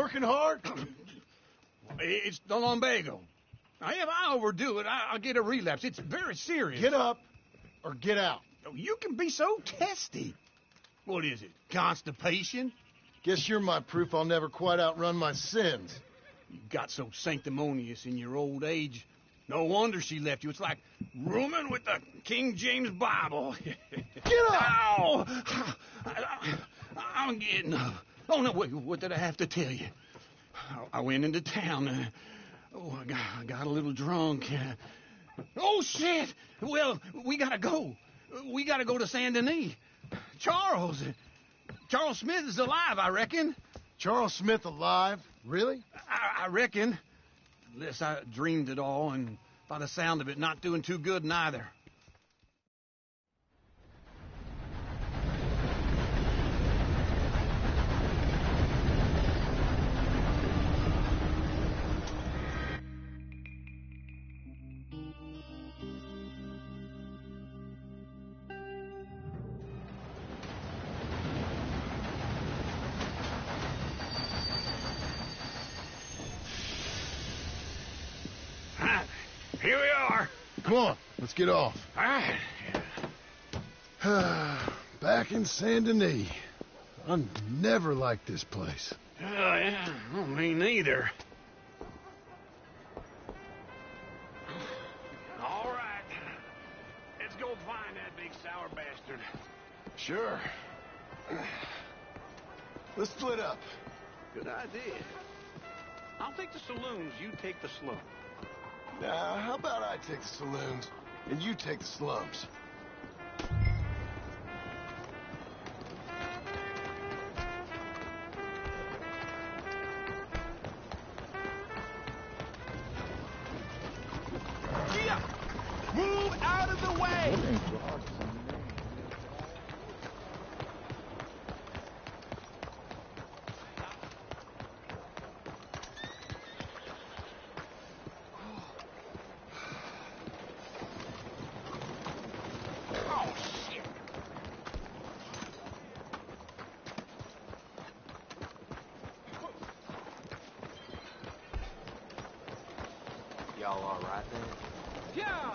working hard? It's the lumbago. Now, if I overdo it, I'll get a relapse. It's very serious. Get up or get out. Oh, you can be so testy. What is it, constipation? Guess you're my proof I'll never quite outrun my sins. You got so sanctimonious in your old age. No wonder she left you. It's like rooming with the King James Bible. Get up! Ow! I'm getting up. Oh, no, wait, what did I have to tell you? I went into town. I got a little drunk. Oh, shit! Well, we gotta go. We gotta go to Saint Denis. Charles Smith is alive, I reckon. Charles Smith alive? Really? I reckon. Unless I dreamed it all, and by the sound of it, not doing too good neither. Here we are. Come on, let's get off. All right. Back in Saint Denis. I never liked this place. Yeah, well, me neither. All right. Let's go find that big sour bastard. Sure. Let's split up. Good idea. I'll take the saloons, you take the slums. Now, how about I take the saloons, and you take the slums? Gia! Move out of the way! Y'all all right there? Yeah!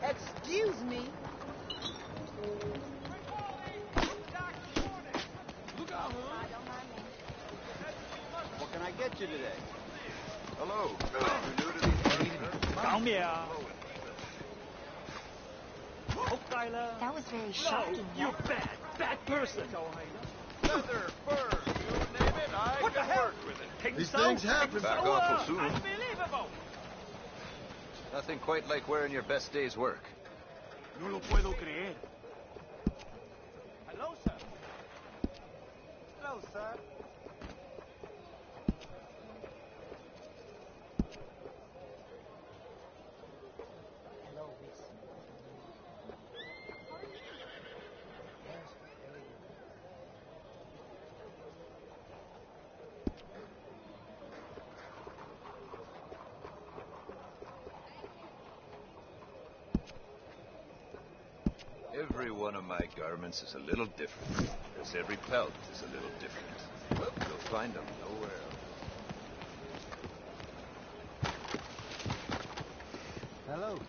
Excuse me. Look out, huh? What can I get you today? Hello. You new to these parts, sir? That was very shocking. You bad person. Leather, fur, you name it, I What the can hell? work with it. These things happen. Back awful soon. Unbelievable! Nothing quite like wearing your best day's work. No lo puedo creer. Hello, sir. Hello, sir. Every one of my garments is a little different, as every pelt is a little different. You'll find them nowhere else. Hello.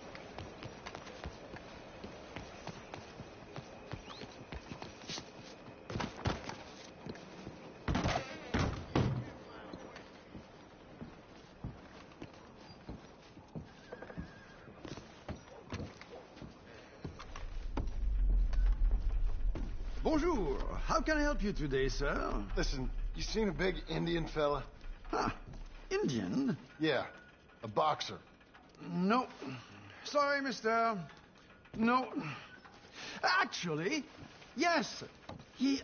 Bonjour. How can I help you today, sir? Listen, you seen a big Indian fella? Huh. Indian? Yeah, a boxer. No. Sorry, mister. No. Actually, yes.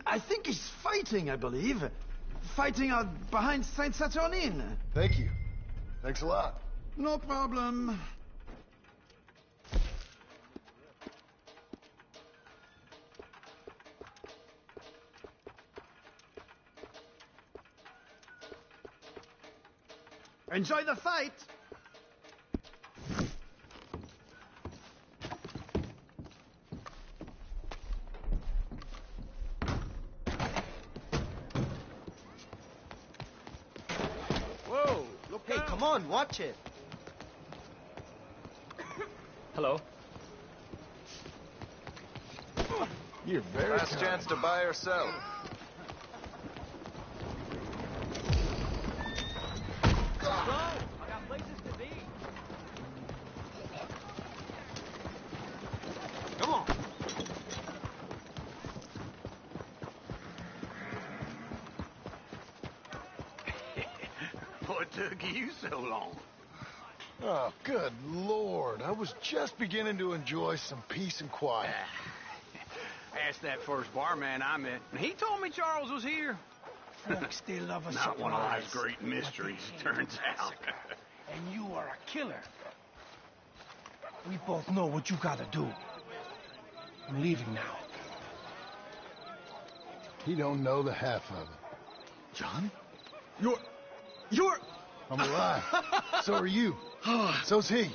I think he's fighting, I believe. Fighting out behind Saint Saturnine. Thank you. Thanks a lot. No problem. Enjoy the fight! on, watch it. Hello. You're very Last kind. chance to buy or sell. Go! I got places to be. Come on. What took you so long? Oh, good Lord. I was just beginning to enjoy some peace and quiet. Asked that first barman I met, and he told me Charles was here. Folks, they love a Not one of life's surprise. great mysteries, turns out. And you are a killer. We both know what you gotta do. I'm leaving now. He don't know the half of it. John? You're... I'm alive. So are you. So's he.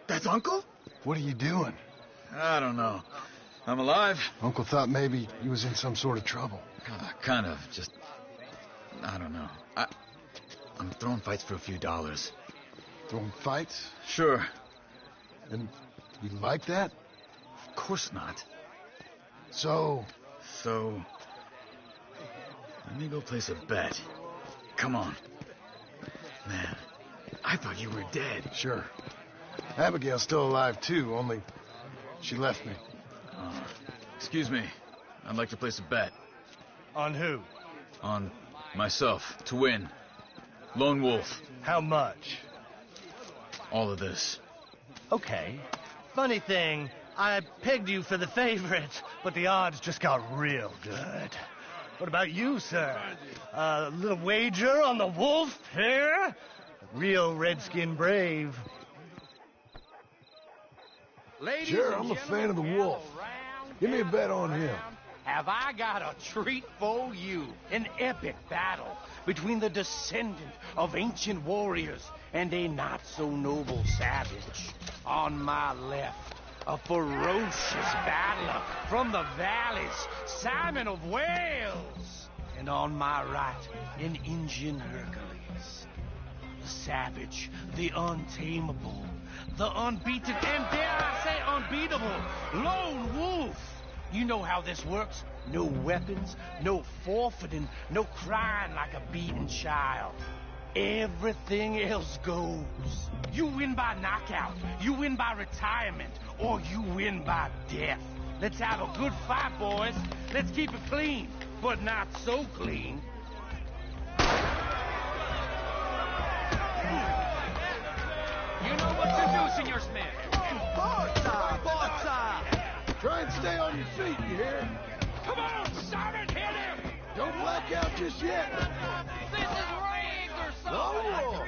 That's Uncle? What are you doing? I don't know. I'm alive. Uncle thought maybe he was in some sort of trouble. Kind of. Just... I don't know. I'm throwing fights for a few dollars. Throwing fights? Sure. And you like that? Of course not. So... So... Let me go place a bet. Come on. Man, I thought you were dead. Sure. Abigail's still alive, too, only she left me. Excuse me. I'd like to place a bet. On who? On myself, to win. Lone Wolf. How much? All of this. Okay. Funny thing, I pegged you for the favorite, but the odds just got real good. What about you, sir? A little wager on the wolf here? Real redskin brave. Ladies Sure, and I'm a fan of the gentlemen, wolf. gather round, Give me a gather bet on him. round. Have I got a treat for you? An epic battle between the descendant of ancient warriors and a not-so-noble savage. On my left, a ferocious battler from the valleys, Simon of Wales. And on my right, an Indian Hercules. The savage, the untamable, the unbeaten, and dare I say unbeatable, Lone Wolf. You know how this works. No weapons, no forfeiting, no crying like a beaten child. Everything else goes. You win by knockout, you win by retirement, or you win by death. Let's have a good fight, boys. Let's keep it clean, but not so clean. You know what to do, Senor Smith. Try and stay on your feet, you hear? Come on, Simon, hit him! Don't black out just yet. This is rigged or something! Oh,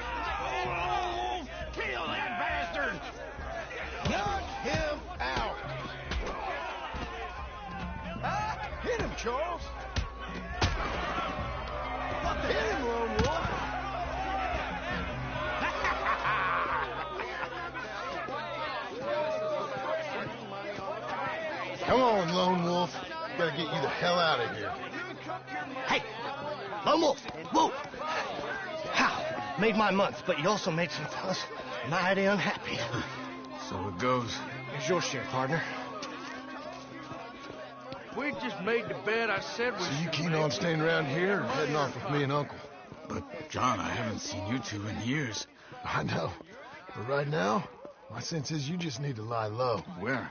Oh, kill that bastard! knock him out. Hit him, Charles. Hit him, Lone Wolf. Come on, Lone Wolf. Gotta get you the hell out of here. Hey! Lone Wolf! Whoa! How? Made my month, but you also made some fellas mighty unhappy. So it goes. Here's your share, partner. We just made the bet I said we So you keen on staying around here or heading off with me and Uncle? But, John, I haven't seen you two in years. I know. But right now, my sense is you just need to lie low. Where?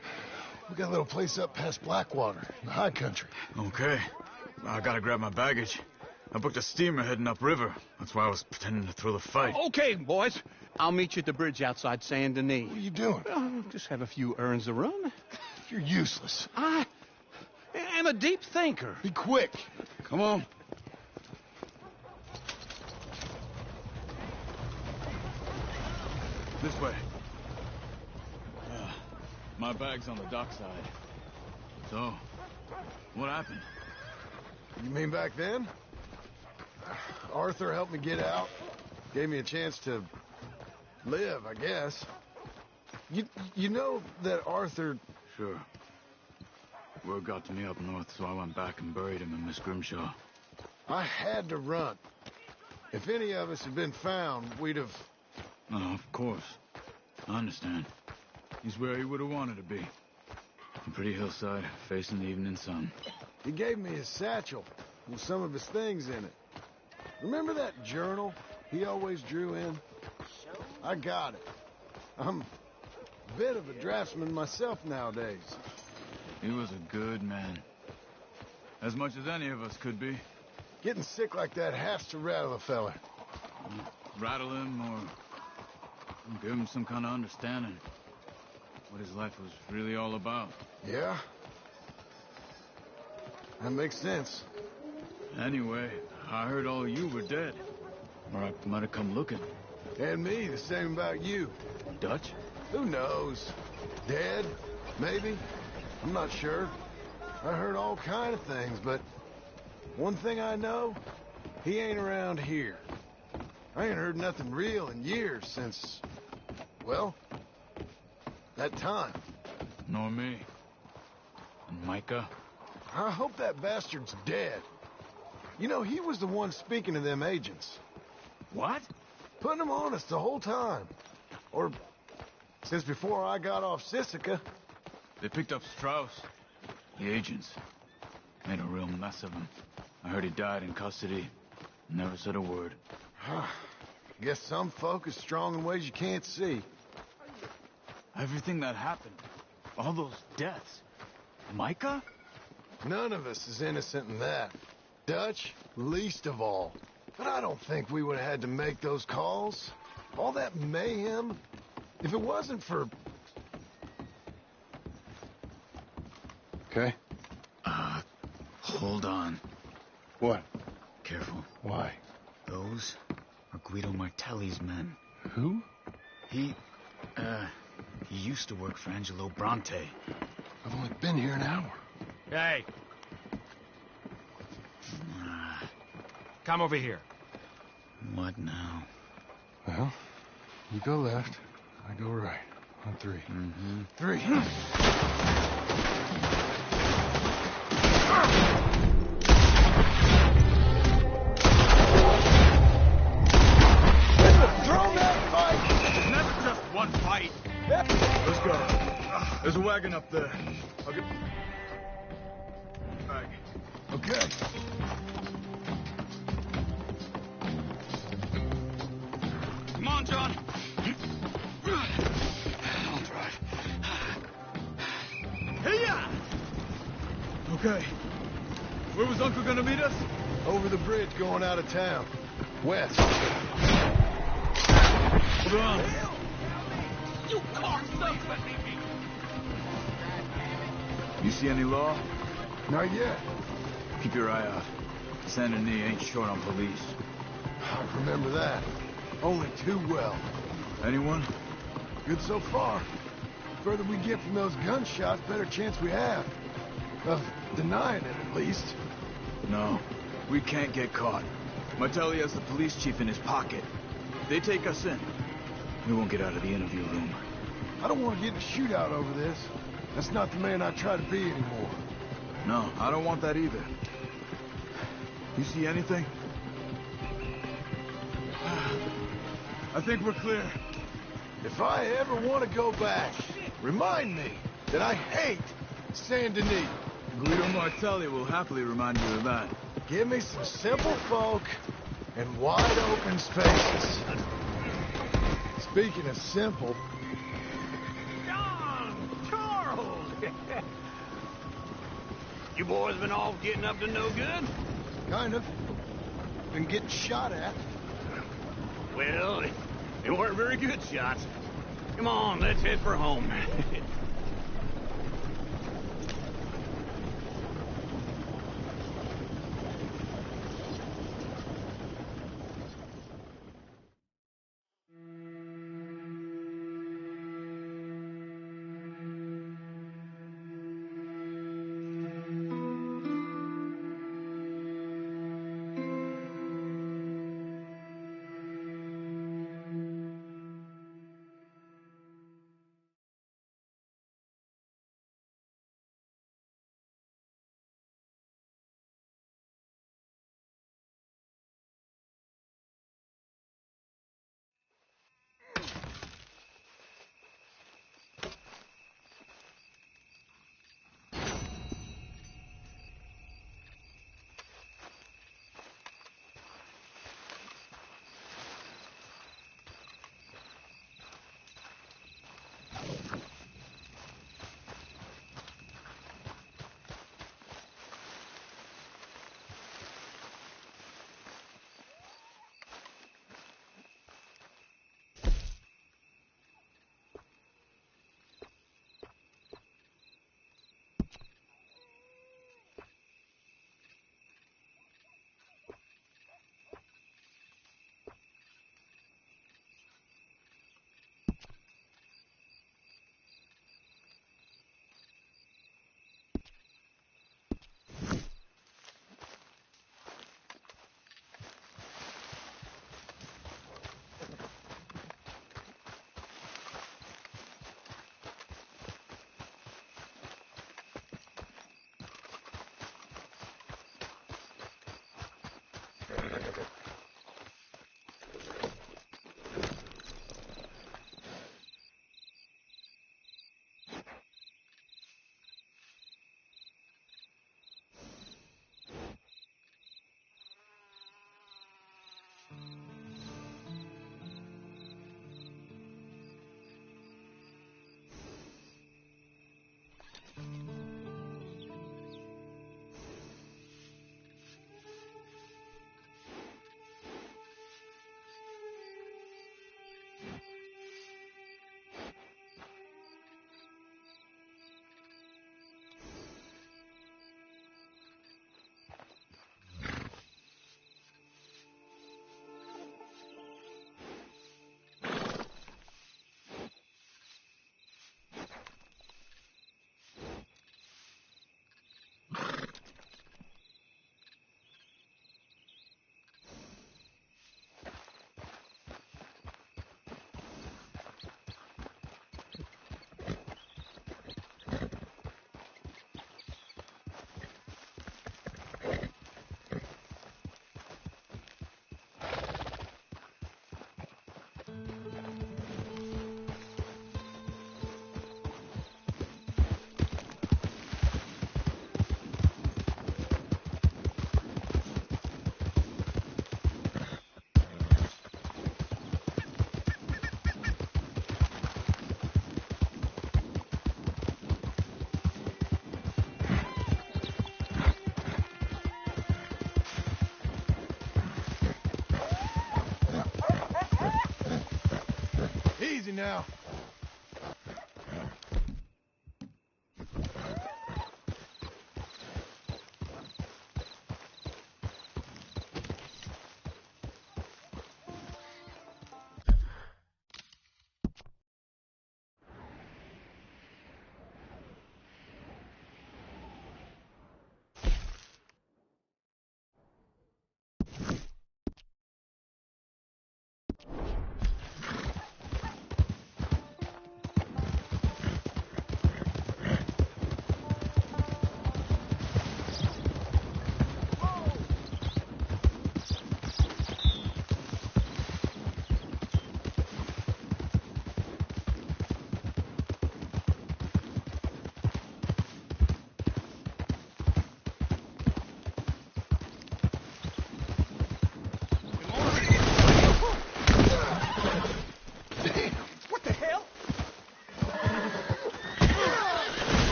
We got a little place up past Blackwater, in the high country. Okay. I gotta grab my baggage. I booked a steamer heading upriver. That's why I was pretending to throw the fight. Okay, boys. I'll meet you at the bridge outside Saint Denis. What are you doing? Just have a few errands to run. You're useless. I am a deep thinker. Be quick. Come on. This way. My bag's on the dockside. So, what happened? You mean back then? Arthur helped me get out. Gave me a chance to live, I guess. You know that Arthur... Sure. Word got to me up north, so I went back and buried him in Miss Grimshaw. I had to run. If any of us had been found, we'd have Oh, of course. I understand. He's where he would have wanted to be. A pretty hillside, facing the evening sun. He gave me his satchel with some of his things in it. Remember that journal he always drew in? I got it. I'm a bit of a draftsman myself nowadays. He was a good man. As much as any of us could be. Getting sick like that has to rattle a fella. Rattle him or give him some kind of understanding. What his life was really all about. Yeah? That makes sense. Anyway, I heard all you were dead. Or I might have come looking. And me, the same about you. Dutch? Who knows? Dead? Maybe? I'm not sure. I heard all kind of things, but one thing I know, he ain't around here. I ain't heard nothing real in years since, well, that time. Nor me. And Micah? I hope that bastard's dead. You know, he was the one speaking to them agents. What? Putting them on us the whole time. Or since before I got off Sisika. They picked up Strauss. The agents. Made a real mess of him. I heard he died in custody. Never said a word. Guess some folk is strong in ways you can't see. Everything that happened. All those deaths. Micah? None of us is innocent in that. Dutch, least of all. But I don't think we would have had to make those calls. All that mayhem. If it wasn't for... Okay? Hold on. What? Careful. Why? Those are Guido Martelli's men. Who? He used to work for Angelo Bronte. I've only been here an hour. Hey. Come over here. What now? Well, you go left, I go right. On three. Mm-hmm. Three. Throw that fight! Never just one fight. Let's go. There's a wagon up there. I'll get... Bag. Okay. Come on, John. I'll drive. Hey-ya! Okay. Where was Uncle gonna meet us? Over the bridge going out of town. West. Hold on. You cocksucker! You see any law? Not yet. Keep your eye out. Saint Denis ain't short on police. I remember that. Only too well. Anyone? Good so far. Further we get from those gunshots, better chance we have. Of denying it, at least. No. We can't get caught. Martelli has the police chief in his pocket. If they take us in, we won't get out of the interview room. I don't want to get in a shootout over this. That's not the man I try to be anymore. No, I don't want that either. You see anything? I think we're clear. If I ever want to go back, remind me that I hate Saint Denis. Guido Martelli will happily remind you of that. Give me some simple folk and wide open spaces. Speaking of simple... John! Charles! You boys been all getting up to no good? Kind of. Been getting shot at. Well, they weren't very good shots. Come on, let's head for home. Easy now.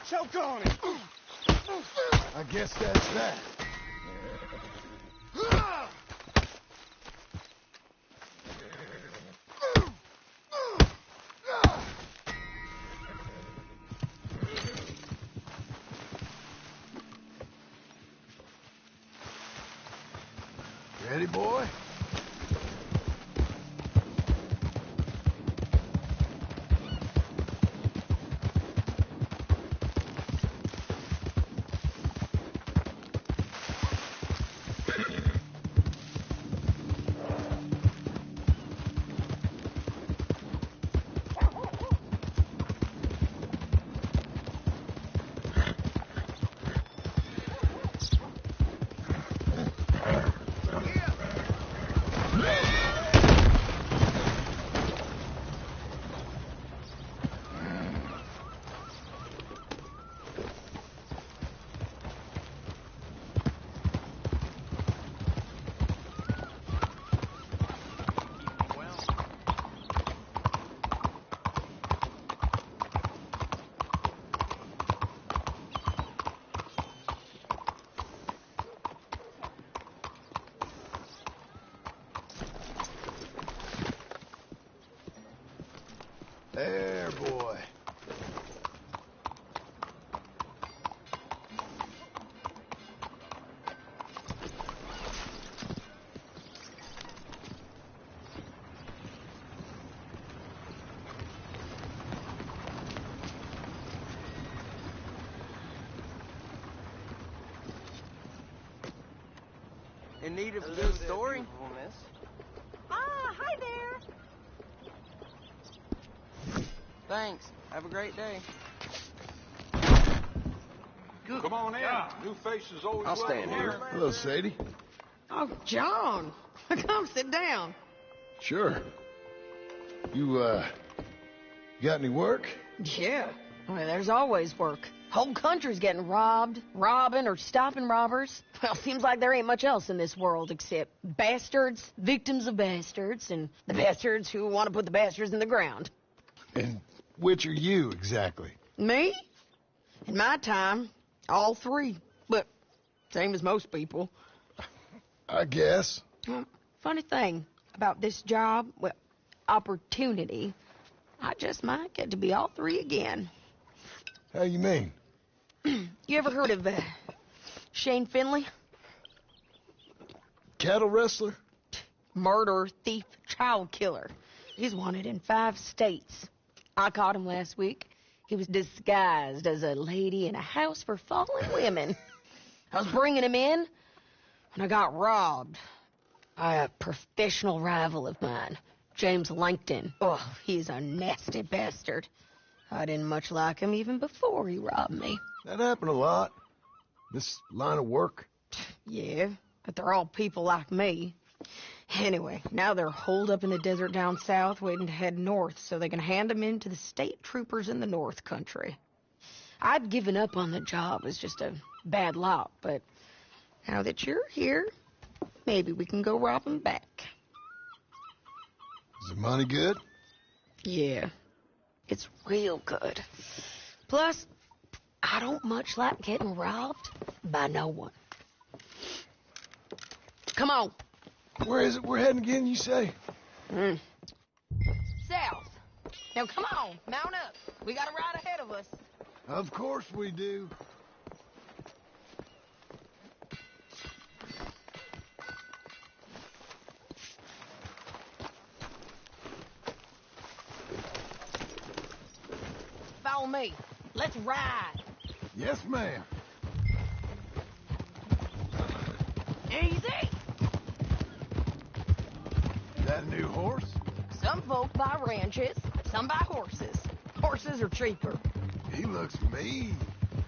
Choke on it. I guess that's that. Ready, boy? There, boy. In need of a good story? Ah, hi there. Thanks. Have a great day. Come on in. New faces always I'll stand here. Hello, Sadie. Oh, John. Come sit down. Sure. You got any work? Yeah. Well, there's always work. Whole country's getting robbed, robbing, or stopping robbers. Well, seems like there ain't much else in this world except bastards, victims of bastards, and the bastards who want to put the bastards in the ground. And which are you, exactly? Me? In my time, all three. But same as most people. I guess. Well, funny thing about this job, well, opportunity, I just might get to be all three again. How you mean? You ever heard of Shane Finley? Cattle wrestler? Murderer, thief, child killer. He's wanted in 5 states. I caught him last week. He was disguised as a lady in a house for fallen women. I was bringing him in, and I got robbed by a professional rival of mine, James Langton. Oh, he's a nasty bastard. I didn't much like him even before he robbed me. That happened a lot. This line of work. Yeah, but they're all people like me. Anyway, now they're holed up in the desert down south waiting to head north so they can hand them in to the state troopers in the north country. I'd given up on the job as just a bad lot, but now that you're here, maybe we can go rob them back. Is the money good? Yeah, it's real good. Plus, I don't much like getting robbed by no one. Come on. Where is it we're heading again, you say? South. Now, come on. Mount up. We got a ride ahead of us. Of course we do. Follow me. Let's ride. Yes, ma'am. Easy. That a new horse? Some folk buy ranches, some buy horses. Horses are cheaper. He looks mean.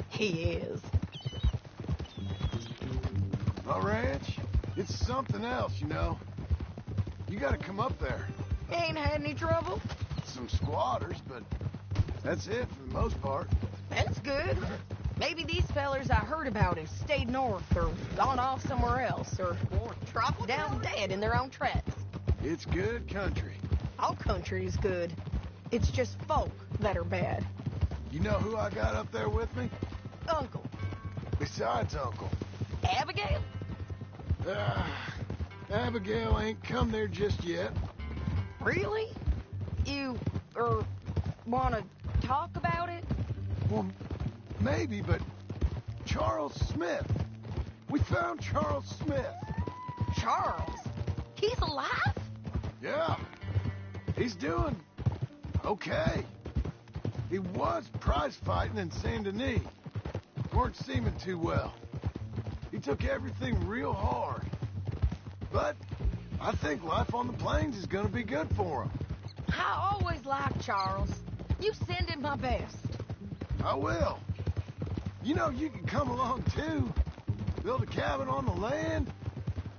He is. A ranch? It's something else, you know. You gotta come up there. Ain't had any trouble? Some squatters, but that's it for the most part. That's good. Maybe these fellers I heard about have stayed north or gone off somewhere else or dropped down dead in their own tracks. It's good country. All country is good. It's just folk that are bad. You know who I got up there with me? Uncle. Besides Uncle. Abigail? Abigail ain't come there just yet. Really? You, want to talk about it? Well, maybe, but Charles Smith. We found Charles Smith. Charles? He's alive? Yeah. He's doing okay. He was prize fighting in Saint Denis. Weren't seeming too well. He took everything real hard. But I think life on the plains is gonna be good for him. I always liked Charles. You send him my best. I will. You know, you can come along too. Build a cabin on the land.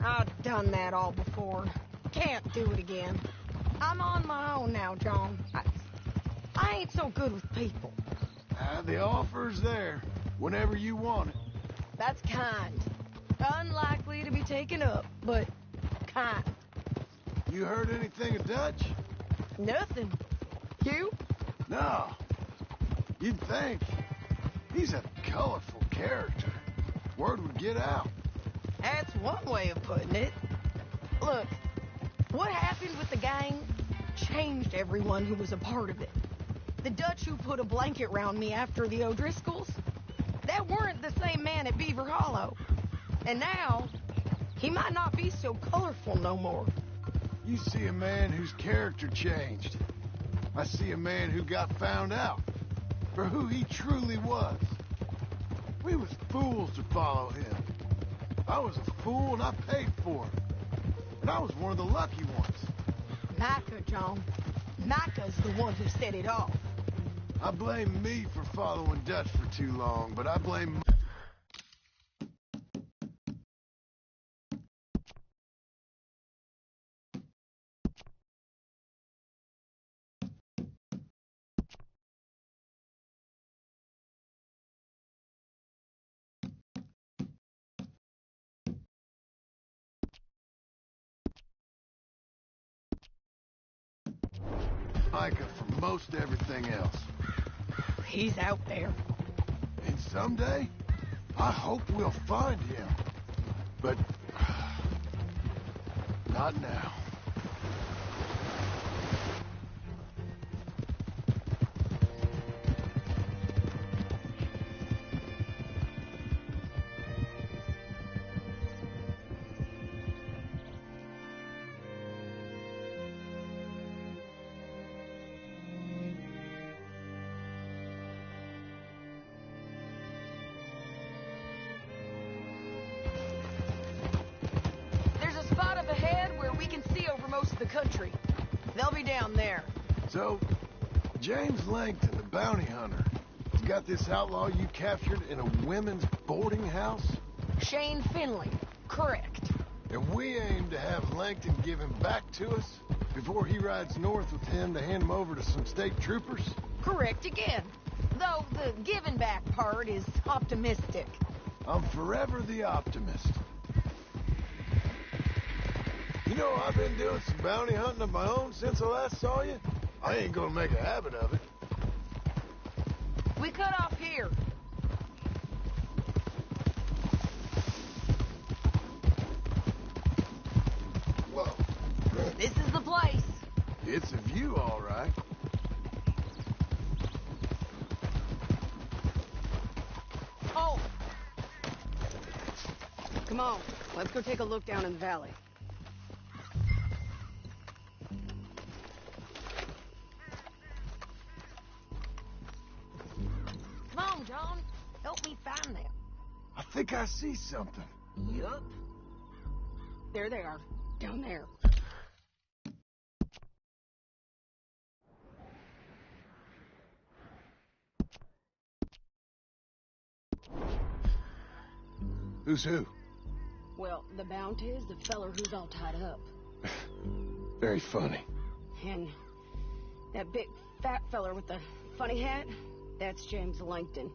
I've done that all before. Can't do it again. I'm on my own now, John. I ain't so good with people. The offer's there whenever you want it. That's kind. Unlikely to be taken up, but kind. You heard anything of Dutch? Nothing. You? No. You'd think. He's a colorful character. Word would get out. That's one way of putting it. Look, what happened with the gang changed everyone who was a part of it. The Dutch who put a blanket round me after the O'Driscolls, that weren't the same man at Beaver Hollow. And now, he might not be so colorful no more. You see a man whose character changed. I see a man who got found out for who he truly was. We was fools to follow him. I was a fool and I paid for it. And I was one of the lucky ones. Micah, John. Micah's the one who set it off. I blame me for following Dutch for too long, but I blame... Micah for most everything else. He's out there. And someday, I hope we'll find him. But... not now. The country. They'll be down there. So, James Langton, the bounty hunter, has got this outlaw you captured in a women's boarding house? Shane Finley. Correct. And we aim to have Langton give him back to us before he rides north with him to hand him over to some state troopers? Correct again. Though the giving back part is optimistic. I'm forever the optimist. You know, I've been doing some bounty hunting of my own since I last saw you. I ain't gonna make a habit of it. We cut off here. Whoa. This is the place. It's a view, all right. Oh! Come on, let's go take a look down in the valley. John, help me find them. I think I see something. Yup. There they are, down there. Who's who? Well, the bounty is the feller who's all tied up. Very funny. And that big fat feller with the funny hat, that's James Langton.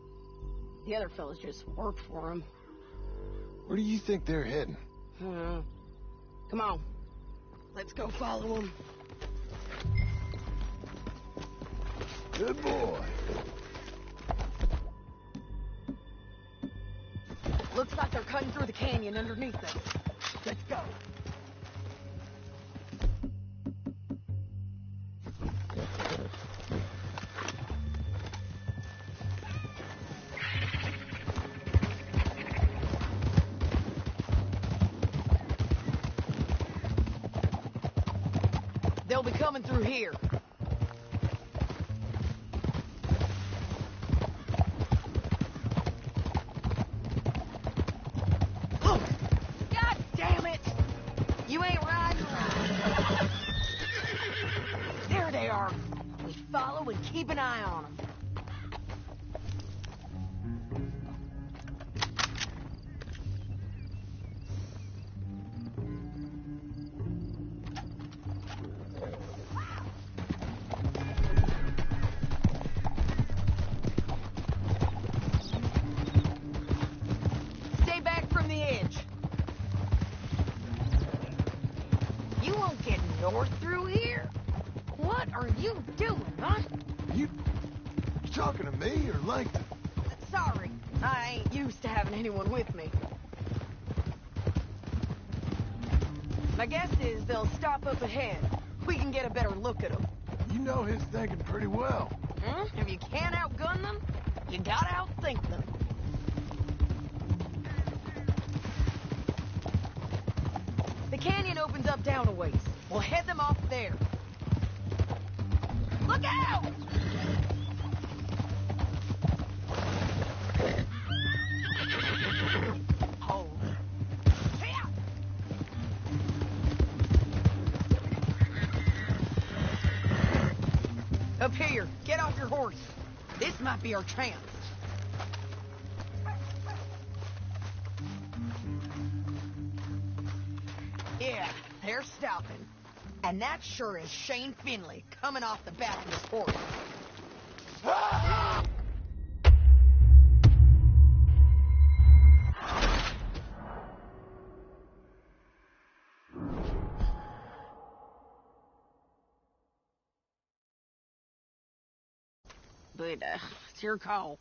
The other fellas just worked for him. Where do you think they're heading? Come on. Let's go follow them. Good boy. Looks like they're cutting through the canyon underneath us. Let's go. They'll be coming through here. Look! God damn it! You ain't riding right. There they are. We follow and keep an eye on them. North through here? What are you doing, huh? You talking to me or Langton? Sorry, I ain't used to having anyone with me. My guess is they'll stop up ahead. We can get a better look at them. You know his thinking pretty well. If you can't outgun them, you gotta outthink them. The canyon opens up down a ways. We'll head them off there. Look out! Hold. Here! Up here. Get off your horse. This might be our chance. Yeah, they're stopping. And that sure is Shane Finley coming off the back of his horse. Ah! But, it's your call.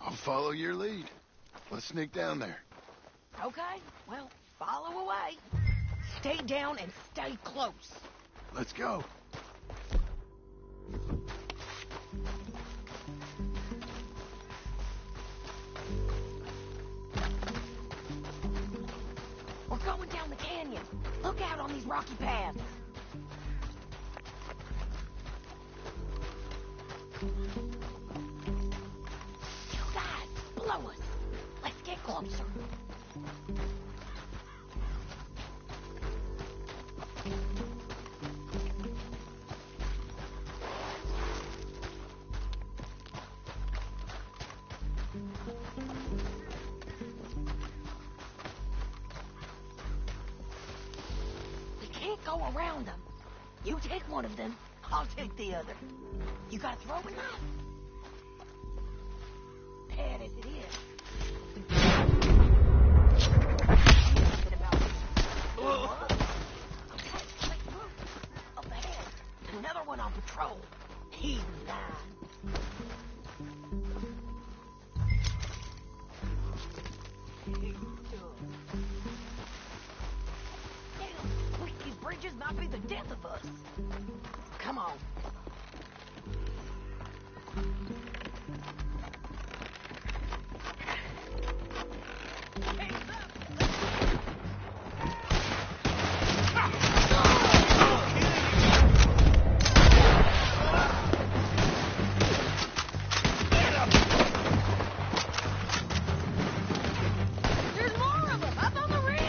I'll follow your lead. Let's sneak down there. Okay, well, follow away. Stay down and stay close. Let's go. We're going down the canyon. Look out on these rocky paths. You guys, below us. Let's get closer. We can't go around them. You take one of them, I'll take the other. You got a throwing knife? Bad as it is. Nothing about it. What? Okay, let's move. Up ahead. Another one on patrol. He's mine. Damn, Whiskey Bridges might be the death of us. Come on. Hands up. There's more of them up on the ridge.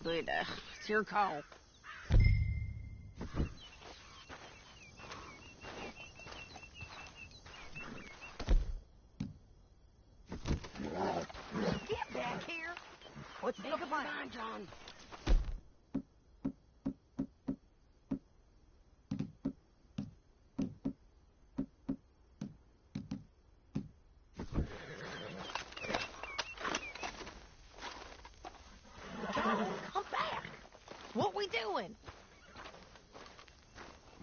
but it's your call. Get back here. What's the goodbye, John? Come back. What we doing?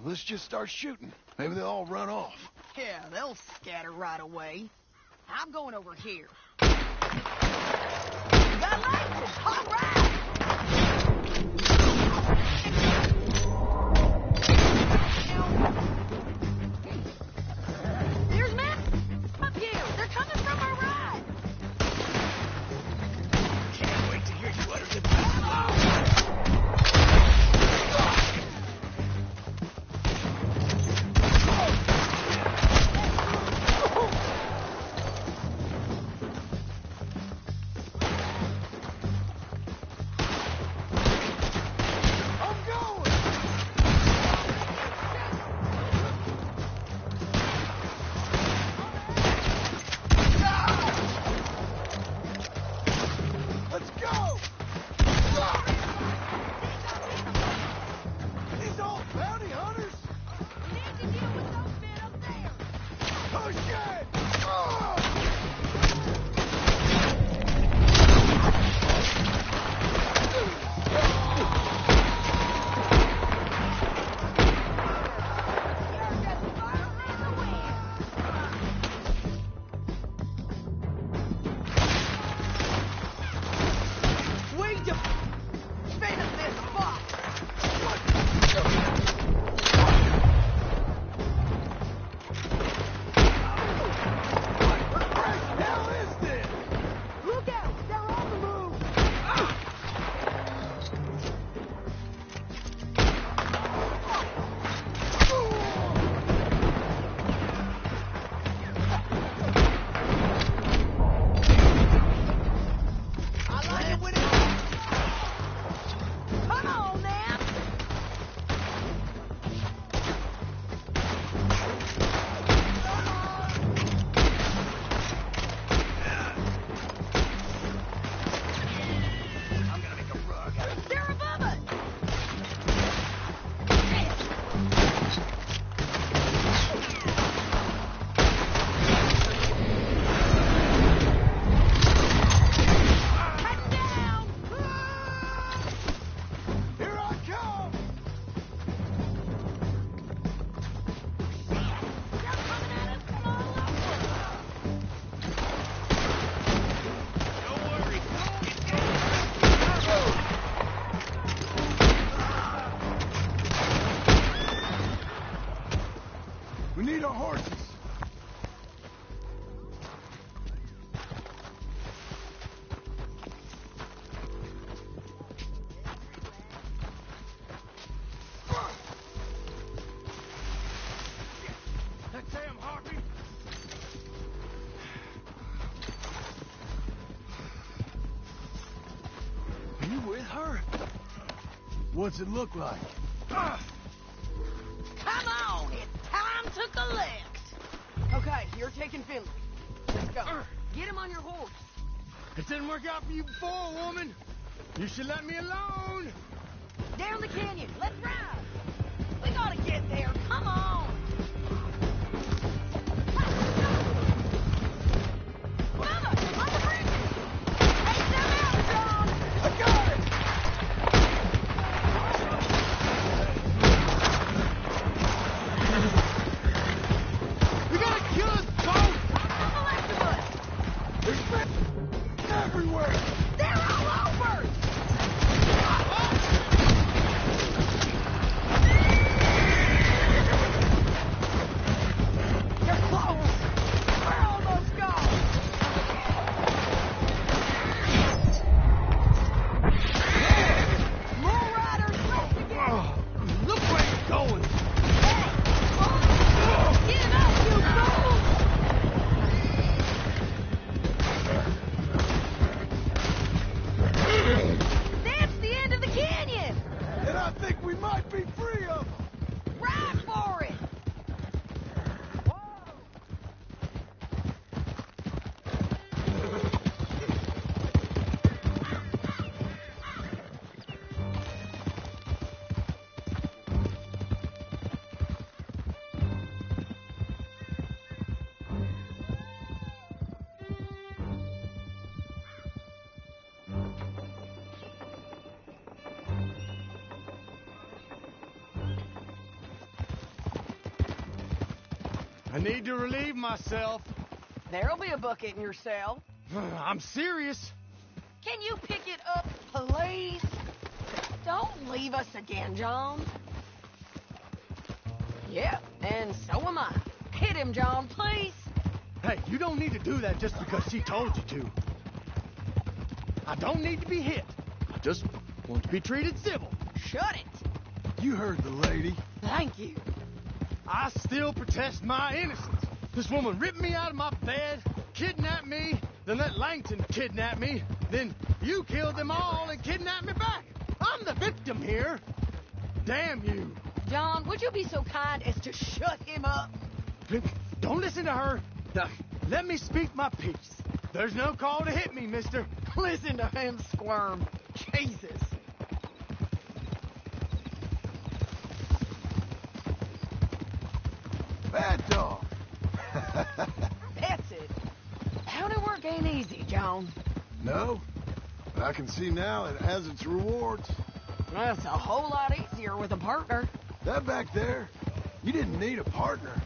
Let's just start shooting. Maybe they'll all run off. Yeah, they'll scatter right away. I'm going over here. Got lights. All right. There's men up here. They're coming from our right. Can't wait to hear you utter the We need our horses. That damn harpy! Are you with her? What's it look like? Come on, it's time to collect. Okay, you're taking Finley. Let's go. Get him on your horse. It didn't work out for you before, woman. You should let me alone. Down the canyon. Let's ride. We gotta get there. Come on. Mama, on the bridge. Take them out, John. I got it! We gotta kill us both. On the left of us. There's men everywhere! They're all over. need to relieve myself. There'll be a bucket in your cell. I'm serious. Can you pick it up, please? Don't leave us again, John. Yeah, and so am I. Hit him, John, please. Hey, you don't need to do that just because she told you to. I don't need to be hit. I just want to be treated civil. Shut it. You heard the lady. Thank you. I still protest my innocence. This woman ripped me out of my bed, kidnapped me, then let Langton kidnap me, then you killed them all and kidnapped me back. I'm the victim here. Damn you. John, would you be so kind as to shut him up? Don't listen to her. Let me speak my piece. There's no call to hit me, mister. Listen to him squirm. Jesus. Bad dog. That's it. County work ain't easy, John. No, but I can see now it has its rewards. Well, it's a whole lot easier with a partner. That back there, you didn't need a partner.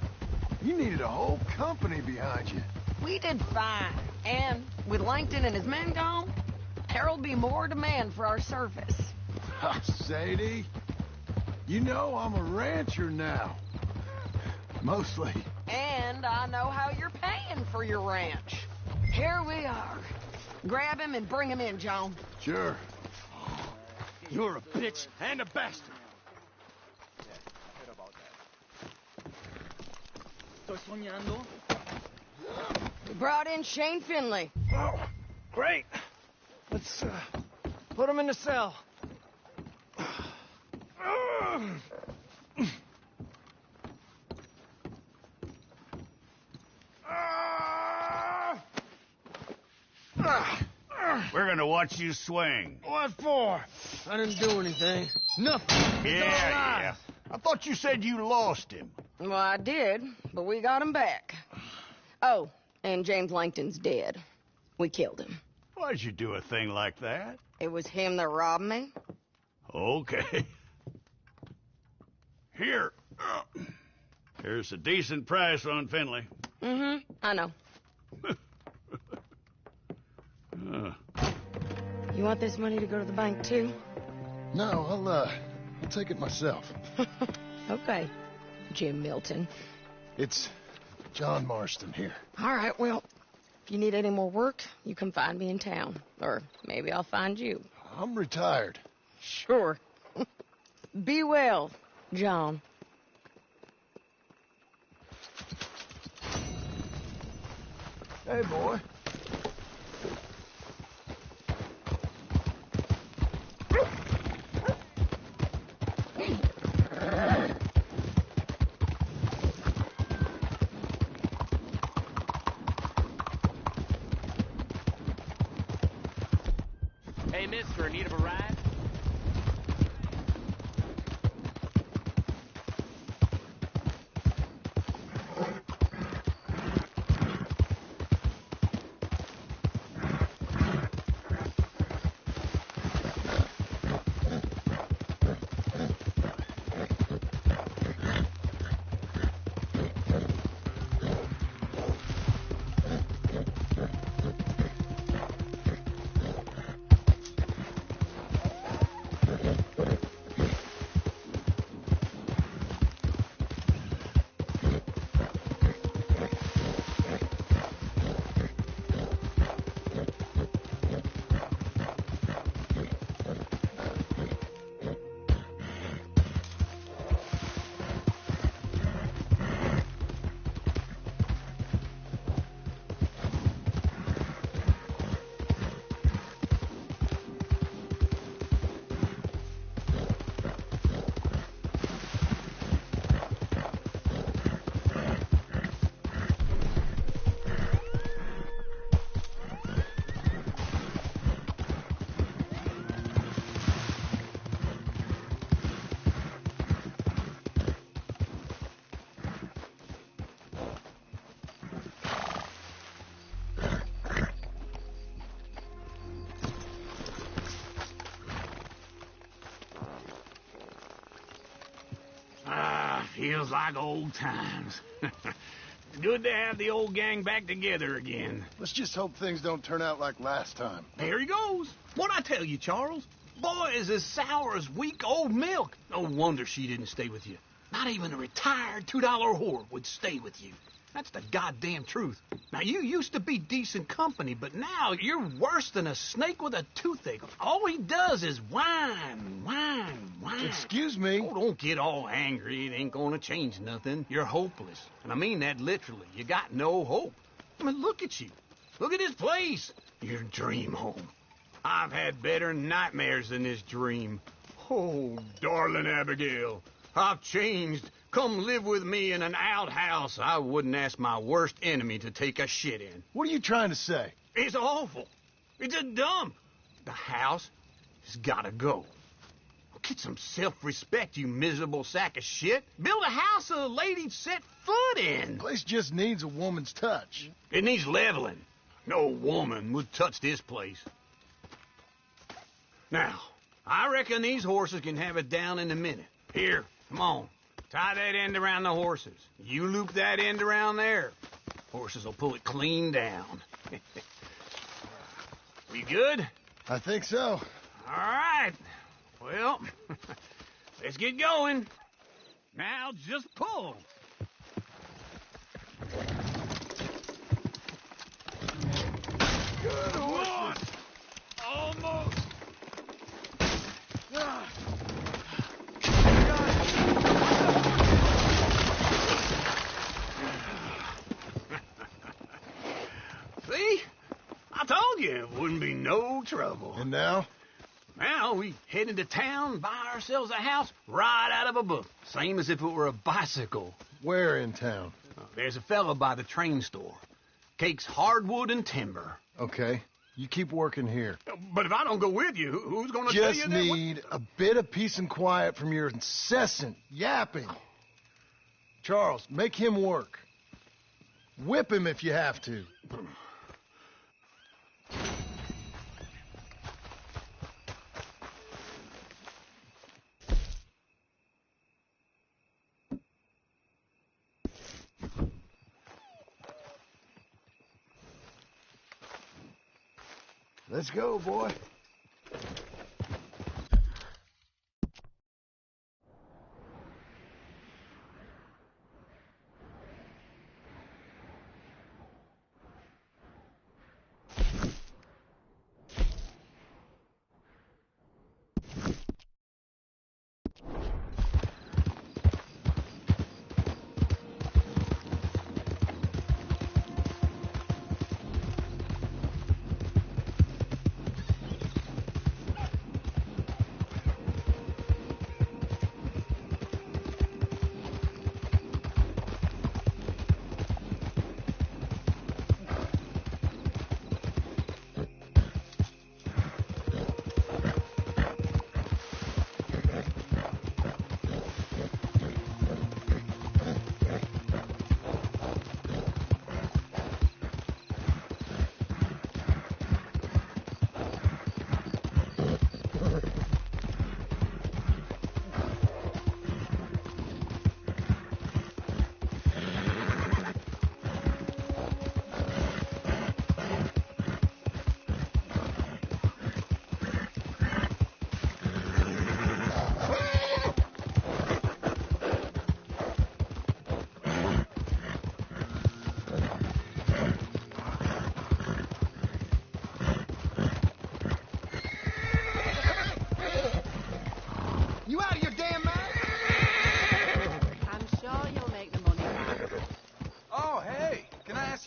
You needed a whole company behind you. We did fine. And with Langton and his men gone, there'll be more demand for our service. Sadie, you know I'm a rancher now. Mostly. And I know how you're paying for your ranch. Here we are. Grab him and bring him in, John. Sure. You're a bitch and a bastard. We brought in Shane Finley. Oh, great. Let's put him in the cell. We're gonna watch you swing. What for? I didn't do anything. Nothing. Yeah. I thought you said you lost him. Well, I did, but we got him back. Oh, and James Langton's dead. We killed him. Why'd you do a thing like that? It was him that robbed me. Okay. Here. Here's a decent price on Finley. I know. You want this money to go to the bank, too? No, I'll take it myself. Okay, Jim Milton. It's John Marston here. All right, well, if you need any more work, you can find me in town. Or maybe I'll find you. I'm retired. Sure. Be well, John. Hey, boy. Hey, mister, need of a ride? Feels like old times. Good to have the old gang back together again. Let's just hope things don't turn out like last time. There he goes. What'd I tell you, Charles? Boy is as sour as week-old milk. No wonder she didn't stay with you. Not even a retired $2 whore would stay with you. That's the goddamn truth. Now, you used to be decent company, but now you're worse than a snake with a toothache. All he does is whine. Excuse me? Oh, don't get all angry. It ain't gonna change nothing. You're hopeless. And I mean that literally. You got no hope. I mean, look at you. Look at this place. Your dream home. I've had better nightmares than this dream. Oh, darling Abigail, I've changed. Come live with me in an outhouse I wouldn't ask my worst enemy to take a shit in. What are you trying to say? It's awful. It's a dump. The house has gotta go. Get some self-respect, you miserable sack of shit. Build a house a lady'd set foot in. The place just needs a woman's touch. It needs leveling. No woman would touch this place. Now, I reckon these horses can have it down in a minute. Here, come on. Tie that end around the horses. You loop that end around there. Horses will pull it clean down. We good? I think so. All right. Well, let's get going. Now just pull. Good horse. Almost. See? I told you it wouldn't be no trouble. And now? Now we head into town, buy ourselves a house right out of a book. Same as if it were a bicycle. Where in town? There's a fella by the train store. Cakes hardwood and timber. Okay. You keep working here. But if I don't go with you, who's going to tell you Just that? need a bit of peace and quiet from your incessant yapping. Charles, make him work. Whip him if you have to. Let's go, boy.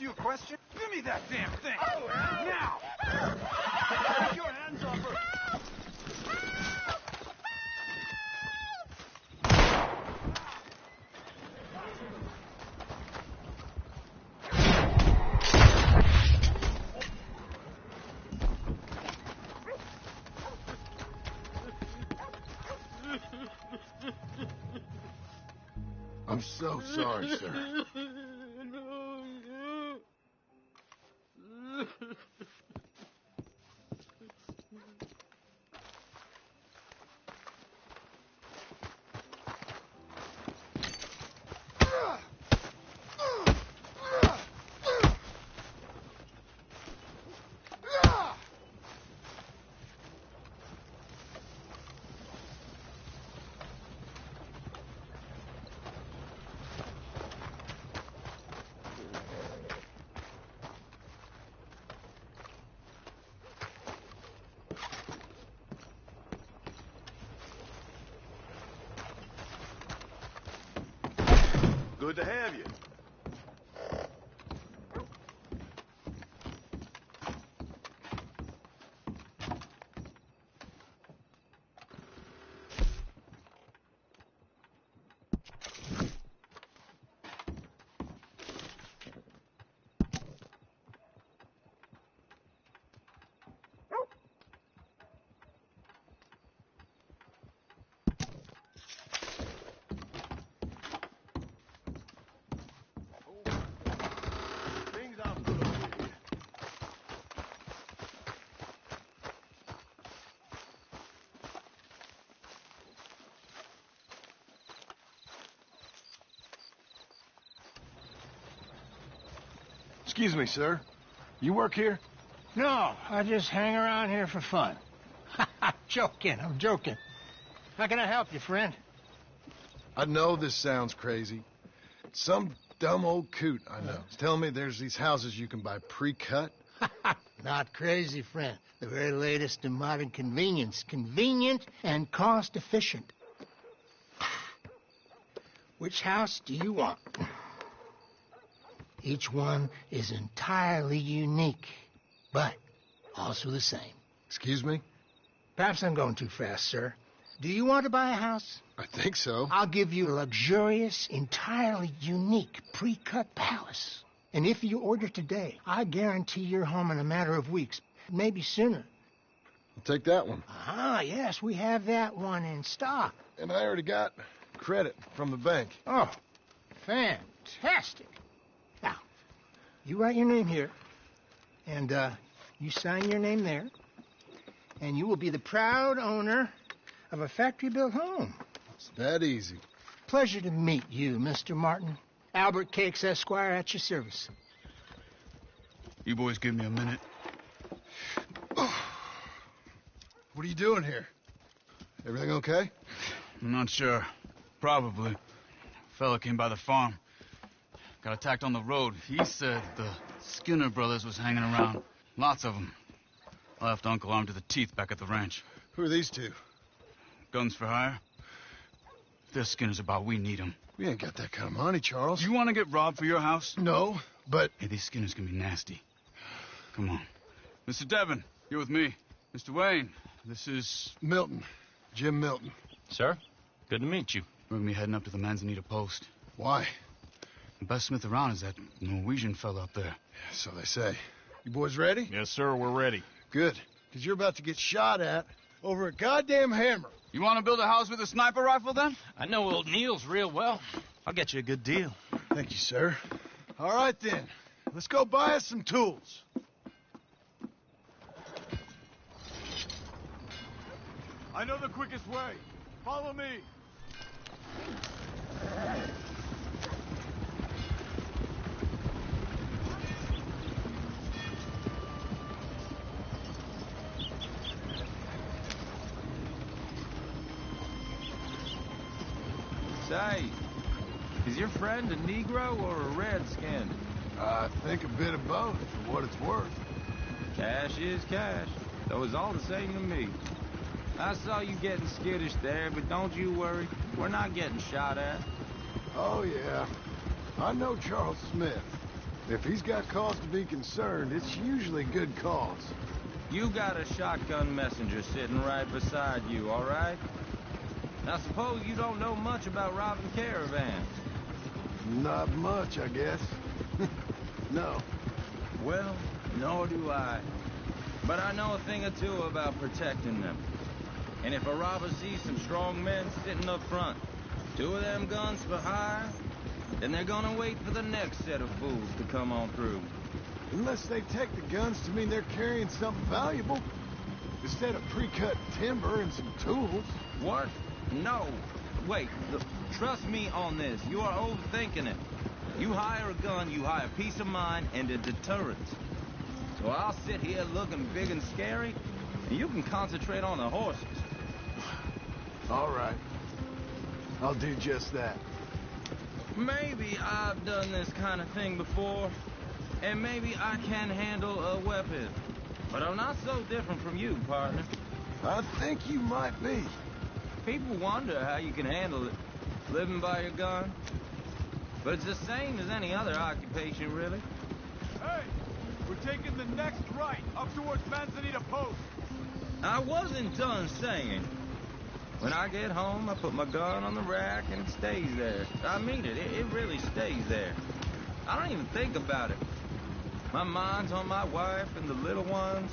you a question? Give me that damn thing! Oh, now! Take your hands off her! I'm so sorry, sir. Good to have you. Excuse me, sir. You work here? No, I just hang around here for fun. I'm joking. How can I help you, friend? I know this sounds crazy. Some dumb old coot I know is telling me there's these houses you can buy pre-cut. Not crazy, friend. The very latest in modern convenience. Convenient and cost-efficient. Which house do you want? Each one is entirely unique, but also the same. Excuse me? Perhaps I'm going too fast, sir. Do you want to buy a house? I think so. I'll give you a luxurious, entirely unique pre-cut palace. And if you order today, I guarantee you're home in a matter of weeks, maybe sooner. I'll take that one. Ah, yes, we have that one in stock. And I already got credit from the bank. Oh, fantastic. Now, you write your name here, and you sign your name there, and you will be the proud owner of a factory-built home. It's that easy. Pleasure to meet you, Mr. Martin. Albert Cakes, Esquire, at your service. You boys give me a minute. What are you doing here? Everything okay? I'm not sure. Probably. Fella came by the farm. Got attacked on the road. He said the Skinner brothers was hanging around. Lots of them. I left Uncle armed to the teeth back at the ranch. Who are these two? Guns for hire? If they're Skinner's about, we need them. We ain't got that kind of money, Charles. You want to get robbed for your house? No, but... Hey, these Skinners can be nasty. Come on. Mr. Devon, you're with me. Mr. Wayne, this is... Milton. Jim Milton. Sir, good to meet you. We're gonna be heading up to the Manzanita post. Why? The best smith around is that Norwegian fella up there. Yeah, so they say. You boys ready? Yes, sir, we're ready. Good, because you're about to get shot at over a goddamn hammer. You want to build a house with a sniper rifle, then? I know old Neil's real well. I'll get you a good deal. Thank you, sir. All right, then. Let's go buy us some tools. I know the quickest way. Follow me. Say, is your friend a Negro or a Redskin? I think a bit of both, for what it's worth. Cash is cash, though it's all the same to me. I saw you getting skittish there, but don't you worry. We're not getting shot at. Oh, yeah. I know Charles Smith. If he's got cause to be concerned, it's usually good cause. You got a shotgun messenger sitting right beside you, all right? Now, suppose you don't know much about robbing caravans. Not much, I guess. No. Well, nor do I. But I know a thing or two about protecting them. And if a robber sees some strong men sitting up front, 2 of them guns for hire, then they're gonna wait for the next set of fools to come on through. Unless they take the guns to mean they're carrying something valuable. Instead of pre-cut timber and some tools. What? No. Wait, look, trust me on this. You are overthinking it. You hire a gun, you hire peace of mind and a deterrent. So I'll sit here looking big and scary, and you can concentrate on the horses. All right. I'll do just that. Maybe I've done this kind of thing before, and maybe I can handle a weapon. But I'm not so different from you, partner. I think you might be. People wonder how you can handle it, living by your gun. But it's the same as any other occupation, really. Hey, we're taking the next right, up towards Manzanita Post. I wasn't done saying. When I get home, I put my gun on the rack and it stays there. I mean it. It really stays there. I don't even think about it. My mind's on my wife and the little ones.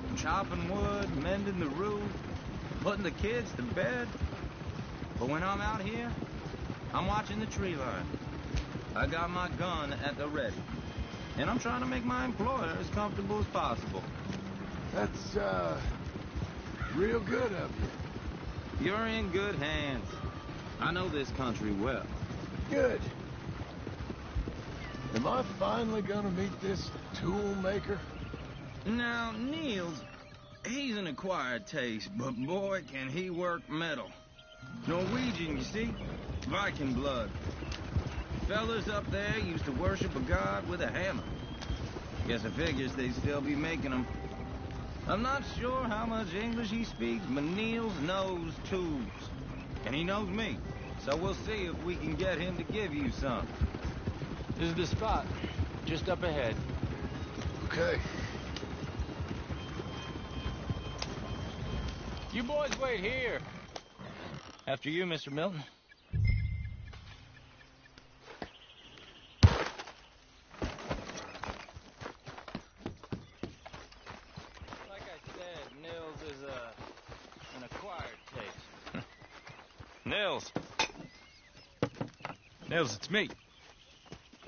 I'm chopping wood, mending the roof, putting the kids to bed. But when I'm out here, I'm watching the tree line. I got my gun at the ready. And I'm trying to make my employer as comfortable as possible. That's, real good of you. You're in good hands. I know this country well. Good. Am I finally gonna meet this tool maker? Now, Niels, he's an acquired taste, but boy, can he work metal. Norwegian, you see? Viking blood. Fellas up there used to worship a god with a hammer. Guess I figures they'd still be making them. I'm not sure how much English he speaks, but Niels knows tools. And he knows me, so we'll see if we can get him to give you some. This is the spot, just up ahead. Okay. You boys wait here. After you, Mr. Milton. Like I said, Nils is an acquired taste. Nils. Nils, it's me.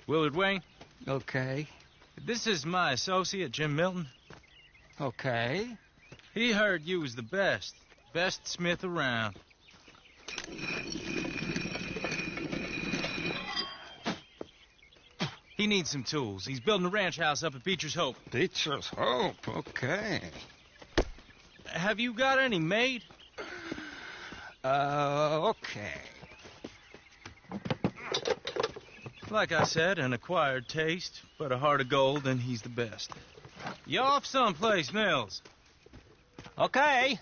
Willard Wayne. Okay. This is my associate, Jim Milton. Okay. He heard you was the best smith around. He needs some tools. He's building a ranch house up at Beecher's Hope. Beecher's Hope, okay. Have you got any made? Okay. Like I said, an acquired taste, but a heart of gold, and he's the best. You off someplace, Nils? Okay.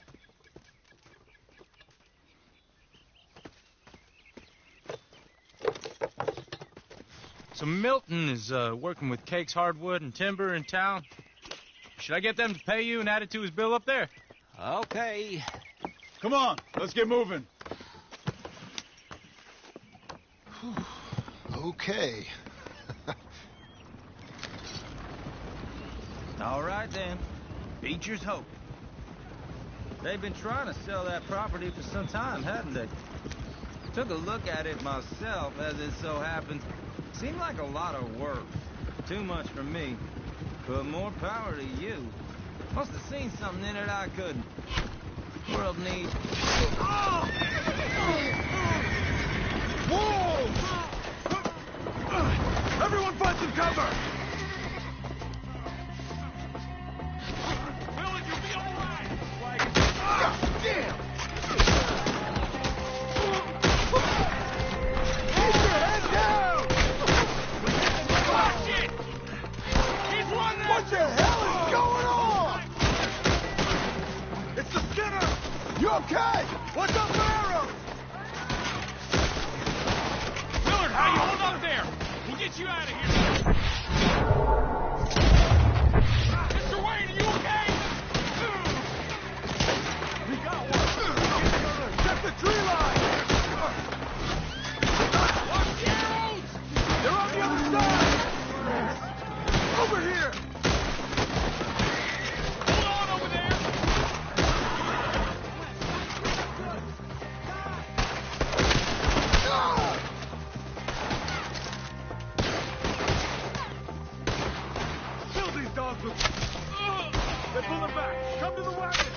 So Milton is working with Cake's Hardwood and Timber in town. Should I get them to pay you and add it to his bill up there? Okay. Come on, let's get moving. Okay. All right, then. Beecher's Hope. They've been trying to sell that property for some time, hadn't they? Took a look at it myself, as it so happens. Seemed like a lot of work. Too much for me. But more power to you. Must have seen something in it I couldn't. World needs... Whoa! Everyone find some cover! Willard, you'll be all right! God damn! Keep your head down! Watch it! He's running! What the hell is going on? It's the Skinner! You okay? What's up for arrows? Willard, how you hold up there? We'll get you out of here. Mr. Wayne, are you okay? We got one. Check the tree line. Watch the arrows. They're on the other side. Over here. Hold on over there. Kill these dogs with... They're pulling back. Come to the wagon.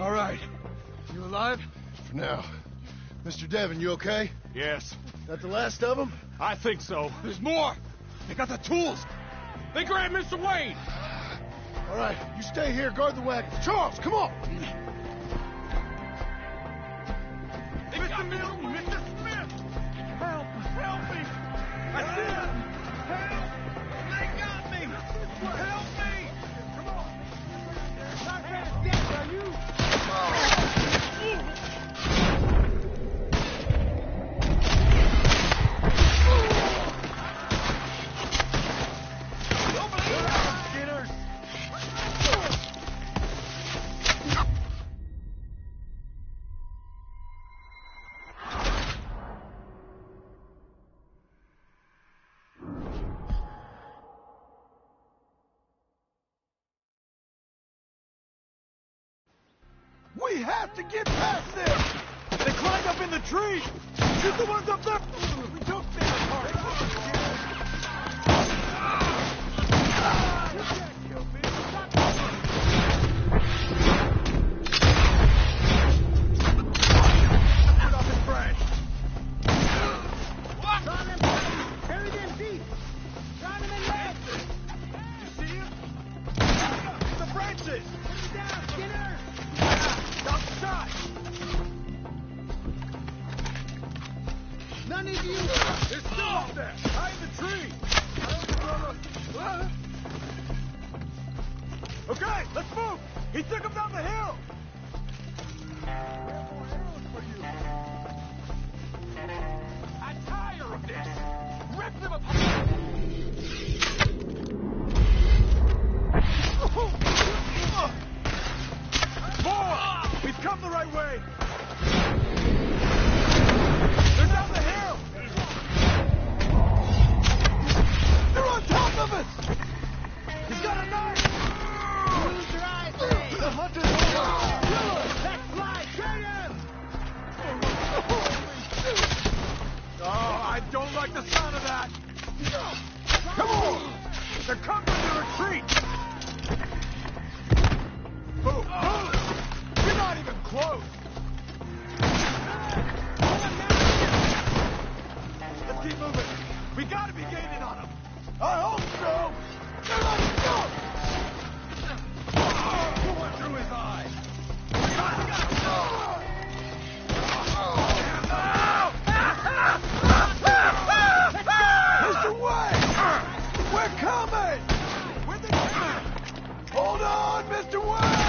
All right. You alive? For now. Mr. Devon, you okay? Yes. That the last of them? I think so. There's more. They got the tools. They grabbed Mr. Wayne. All right, you stay here, guard the wagons. Charles, come on! Mr. Milton, Mr. Smith! Help! Help me! I see them! Help! They got me! Help me! Come on! Not that dead, are you? We have to get past them! They climbed up in the tree! Shoot the ones up there! We took them apart! None of you! They're still up there! Hide in the tree! Okay, let's move! He took him down the hill! I'm tired of this! Rip them apart! More! We've come the right way! They're down the hill! They're on top of us! He's got a knife! Use your eyes, the hunter's over! Kill him! Let's fly! Shoot him! Oh, I don't like the sound of that! Come on! They're coming to retreat! Move! Move! You're not even close! Let's keep moving! We gotta be gaining on them! I hope so! They're letting go! Who went through his eye? Mr. Wade! We're coming! Hold on, Mr. Wade!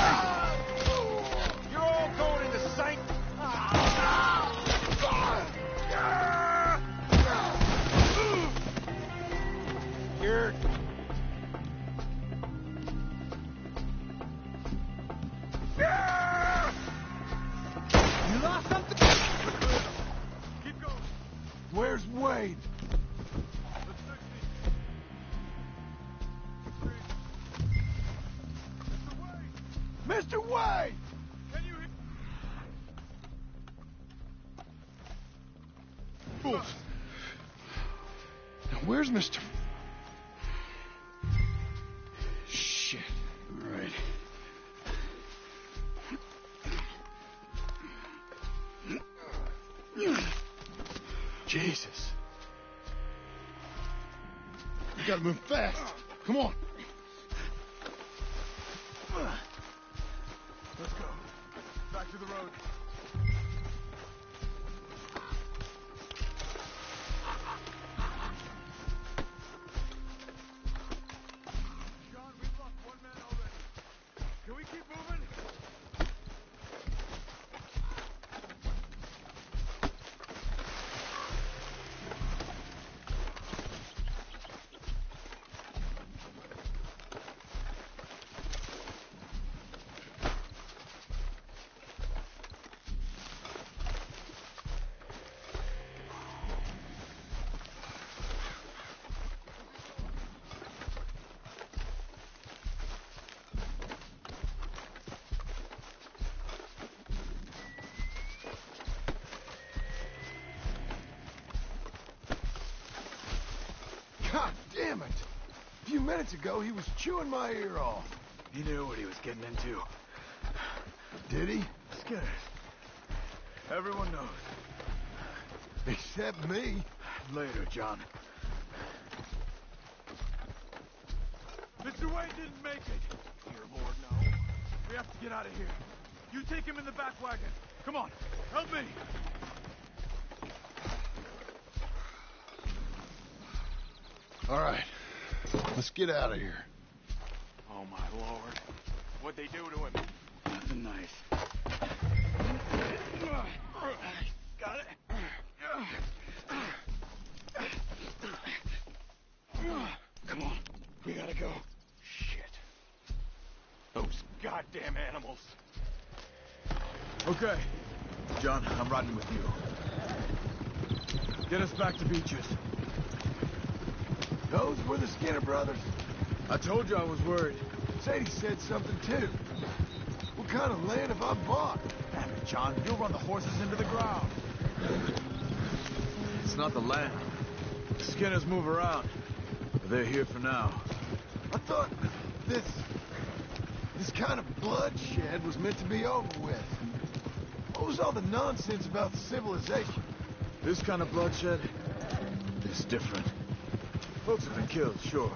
You're all going in the same... You're... You lost something? Keep going. Where's Wade? Mr. Wade! Can you hear? Now, where's Mr. Shit. All right. Jesus. We gotta move fast. Come on. Let's go. Back to the road. John, we've lost one man already. Can we keep moving? God damn it! A few minutes ago, he was chewing my ear off. He knew what he was getting into. Did he? Scared. Everyone knows. Except me. Later, John. Mr. Wade didn't make it. Dear Lord, no. We have to get out of here. You take him in the back wagon. Come on, help me. All right. Let's get out of here. Oh, my Lord. What'd they do to him? Nothing nice. Got it. Come on. We gotta go. Shit. Those goddamn animals. Okay. John, I'm riding with you. Get us back to Beaches. Those were the Skinner brothers. I told you I was worried. Sadie said something too. We'll kind of land have I bought? Damn it, John. You'll run the horses into the ground. It's not the land. The Skinners move around. But they're here for now. I thought this kind of bloodshed was meant to be over with. What was all the nonsense about civilization? This kind of bloodshed is different. Folks have been killed, sure.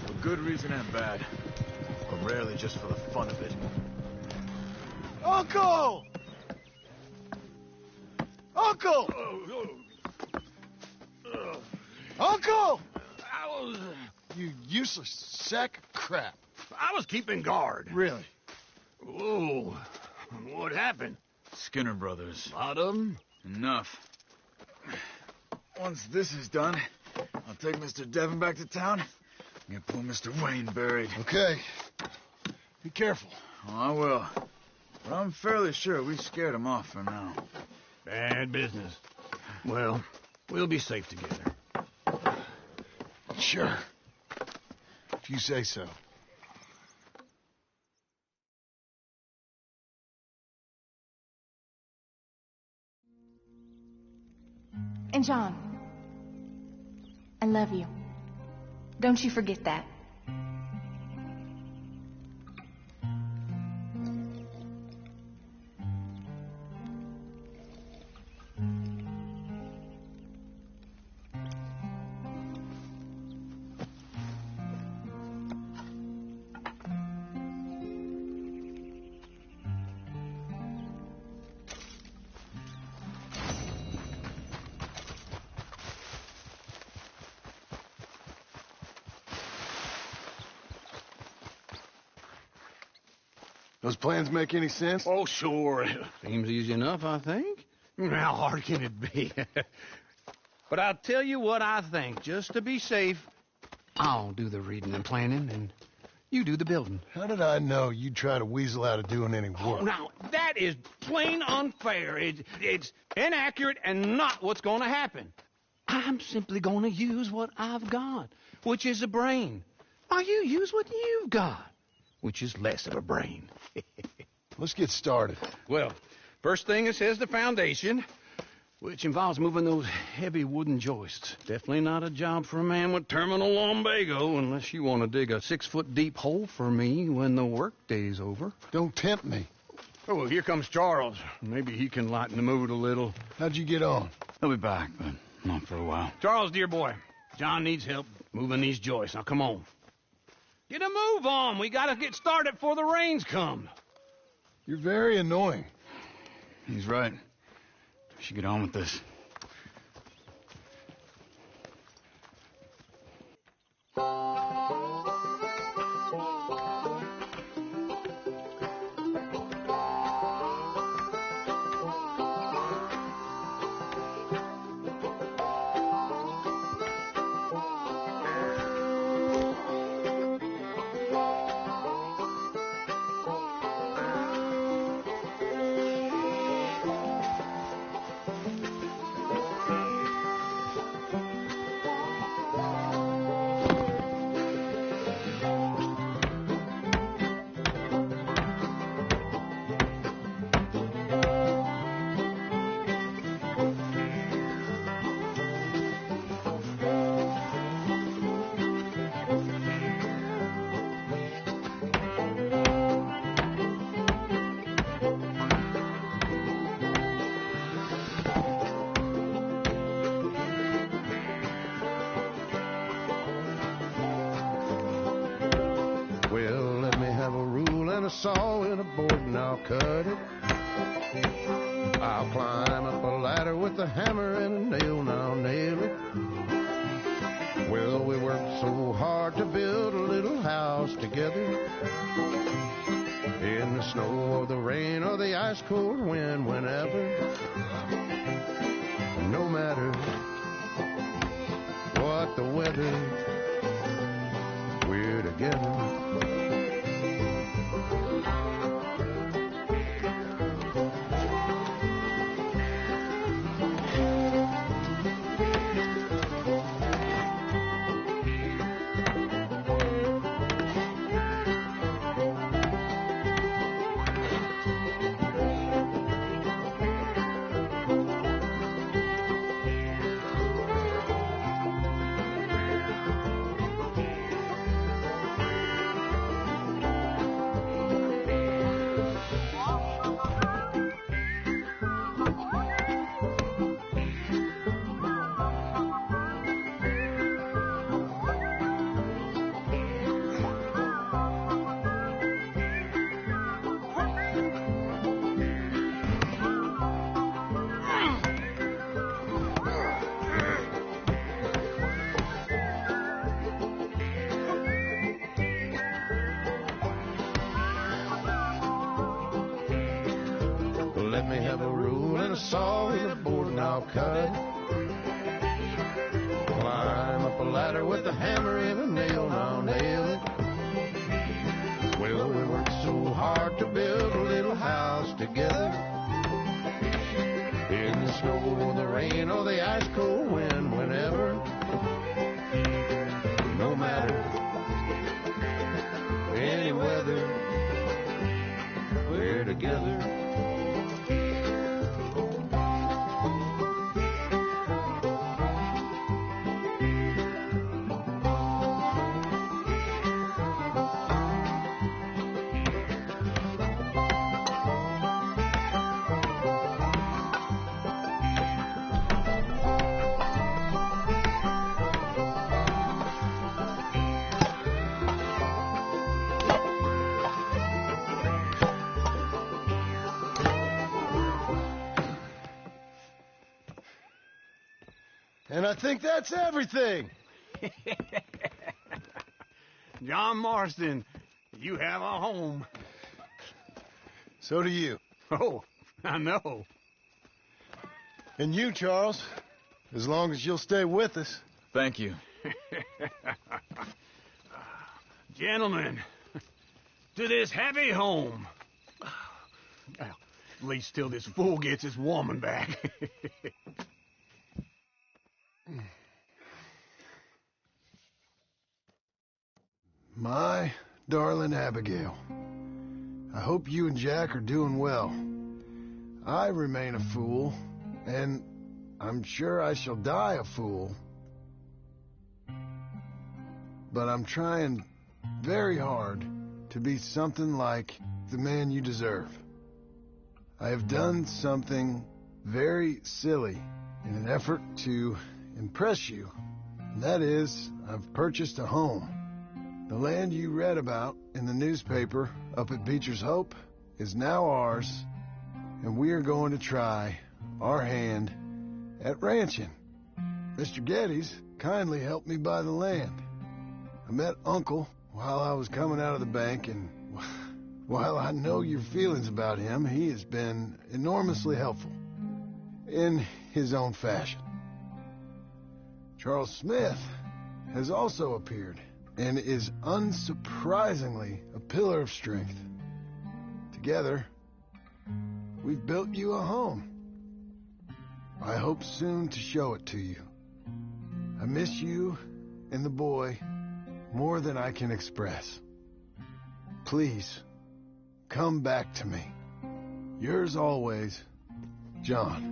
For good reason and bad. But rarely just for the fun of it. Uncle! Uncle! Uncle! You useless sack of crap. I was keeping guard. Really? Whoa. What happened? Skinner brothers. A lot of them? Enough. Once this is done, I'll take Mr. Devon back to town and get poor Mr. Wayne buried. Okay. Be careful. Oh, I will. But I'm fairly sure we scared him off for now. Bad business. Well, we'll be safe together. Sure. If you say so. And John, I love you. Don't you forget that. Those plans make any sense? Oh, sure. Seems easy enough, I think. How hard can it be? But I'll tell you what I think. Just to be safe, I'll do the reading and planning, and you do the building. How did I know you'd try to weasel out of doing any Oh, work? now, that is plain unfair. It's inaccurate and not what's going to happen. I'm simply going to use what I've got, which is a brain. Now, you use what you've got, which is less of a brain. Let's get started. Well, first thing it says the foundation, which involves moving those heavy wooden joists. Definitely not a job for a man with terminal lumbago unless you want to dig a 6-foot deep hole for me when the workday's over. Don't tempt me. Oh, well, here comes Charles. Maybe he can lighten the mood a little. How'd you get on? He'll be back, but not for a while. Charles, dear boy, John needs help moving these joists. Now, come on. Get a move on. We got to get started before the rains come. You're very annoying. He's right. We should get on with this. A saw and a board and I'll cut it. I'll climb up a ladder with a hammer and a nail and I'll nail it. Well, we worked so hard to build a little house together. In the snow or the rain or the ice cold wind, whenever. No matter what the weather, we're together. Let me have a rule and a saw and a board and I'll cut it. Climb up a ladder with a hammer and a nail and I'll nail it. Well, we worked so hard to build a little house together. In the snow or the rain or the ice cold wind, whenever. No matter any weather, we're together. And I think that's everything. John Marston, you have a home. So do you. Oh, I know. And you, Charles, as long as you'll stay with us. Thank you. Gentlemen, to this happy home. Well, at least till this fool gets his woman back. My darling Abigail, I hope you and Jack are doing well. I remain a fool, and I'm sure I shall die a fool. But I'm trying very hard to be something like the man you deserve. I have done something very silly in an effort to impress you. And that is, I've purchased a home. The land you read about in the newspaper up at Beecher's Hope is now ours, and we are going to try our hand at ranching. Mr. Geddes kindly helped me buy the land. I met Uncle while I was coming out of the bank, and while I know your feelings about him, he has been enormously helpful in his own fashion. Charles Smith has also appeared and is unsurprisingly a pillar of strength. Together, we've built you a home. I hope soon to show it to you. I miss you and the boy more than I can express. Please, come back to me. Yours always, John.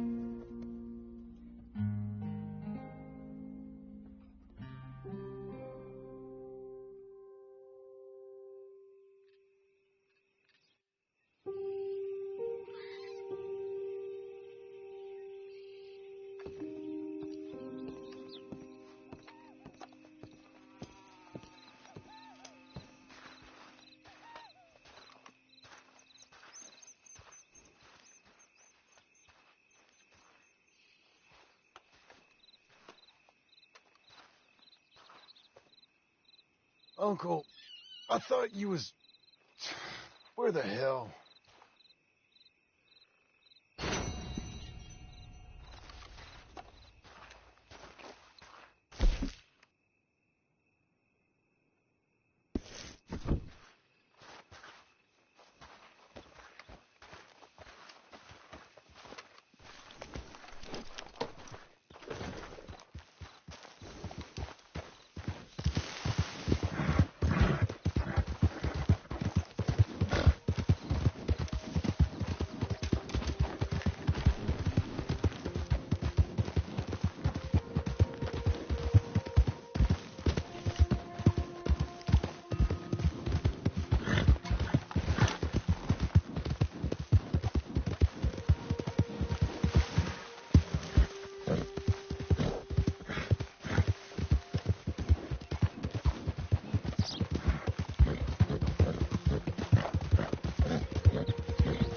Uncle, I thought you was... Where the hell?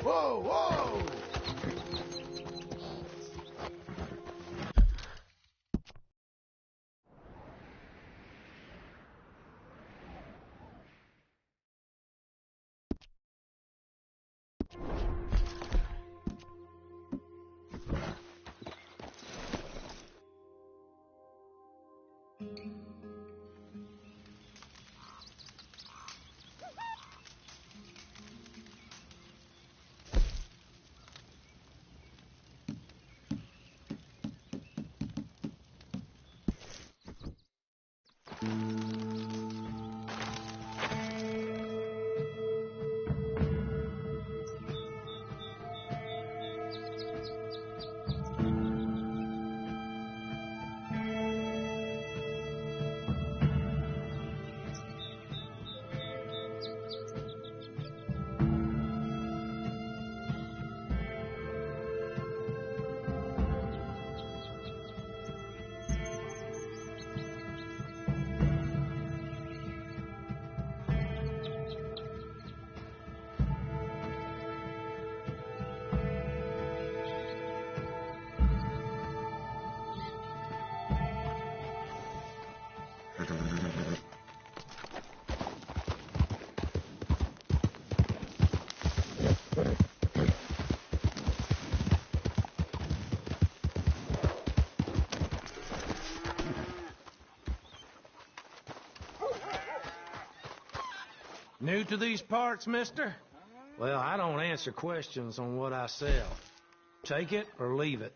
Whoa, whoa! New to these parts, mister? Well, I don't answer questions on what I sell. Take it or leave it.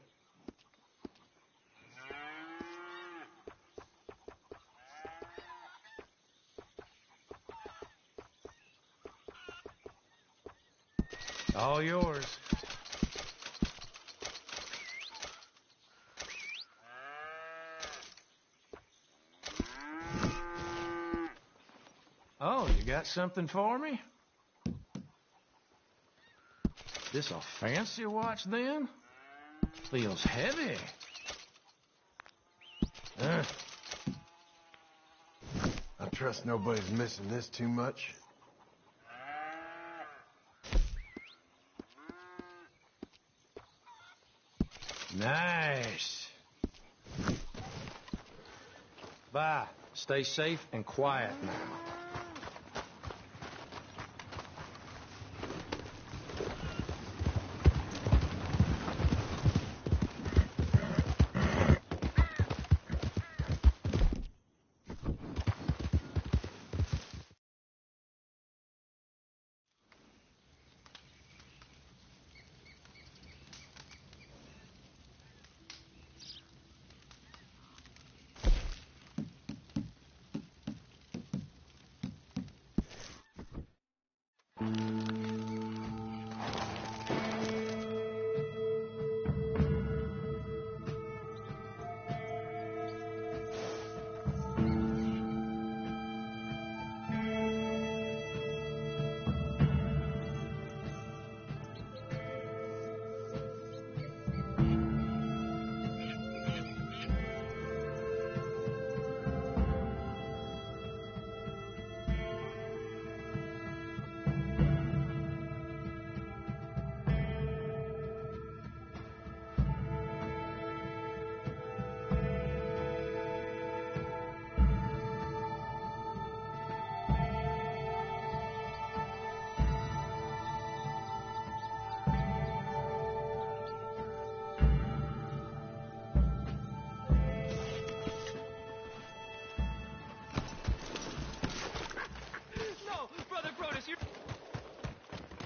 All yours. Oh, you got something for me? This a fancy watch, then? Feels heavy. I trust nobody's missing this too much. Nice. Bye. Stay safe and quiet now.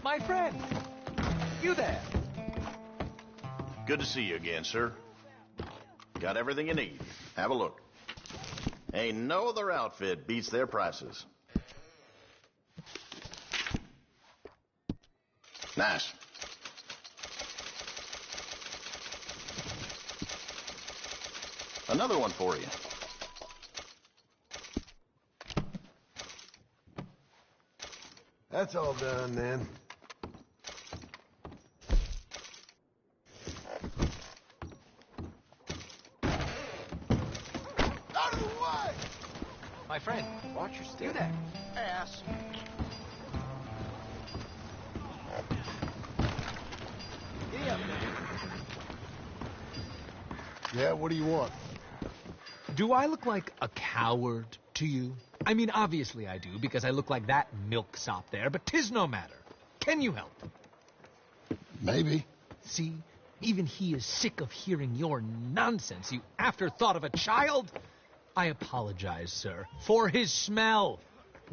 My friend! You there! Good to see you again, sir. Got everything you need. Have a look. Ain't no other outfit beats their prices. Nice. Another one for you. That's all done, then. Out of the way! My friend, watch your step. You there! Ass. Giddy up, man. Yeah, what do you want? Do I look like a coward to you? I mean, obviously I do, because I look like that milksop there, but 'tis no matter. Can you help? Maybe. See, even he is sick of hearing your nonsense, you afterthought of a child. I apologize, sir, for his smell.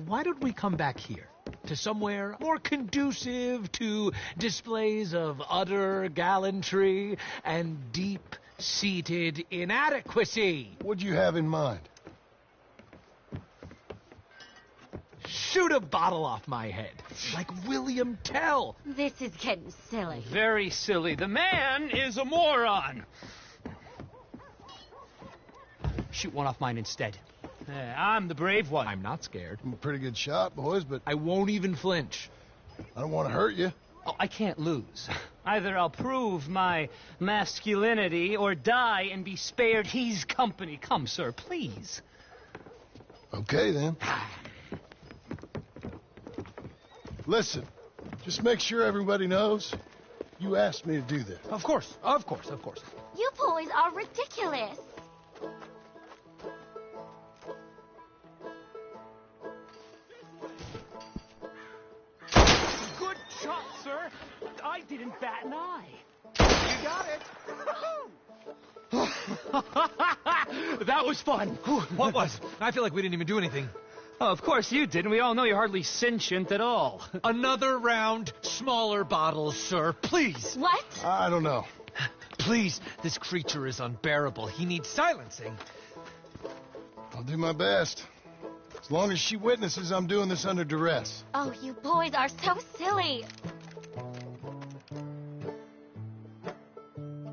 Why don't we come back here, to somewhere more conducive to displays of utter gallantry and deep-seated inadequacy? What'd you have in mind? Shoot a bottle off my head, like William Tell. This is getting silly. Very silly. The man is a moron. Shoot one off mine instead. I'm the brave one. I'm not scared. I'm a pretty good shot, boys, but I won't even flinch. I don't want to hurt you. Oh, I can't lose. Either I'll prove my masculinity or die and be spared his company. Come, sir, please. Okay, then. Listen, just make sure everybody knows you asked me to do this. Of course, of course, of course. You boys are ridiculous. Good shot, sir. I didn't bat an eye. You got it. That was fun. What was? I feel like we didn't even do anything. Oh, of course you didn't. We all know you're hardly sentient at all. Another round, smaller bottles, sir, please. What? I don't know. Please, this creature is unbearable. He needs silencing. I'll do my best. As long as she witnesses I'm doing this under duress. Oh, you boys are so silly.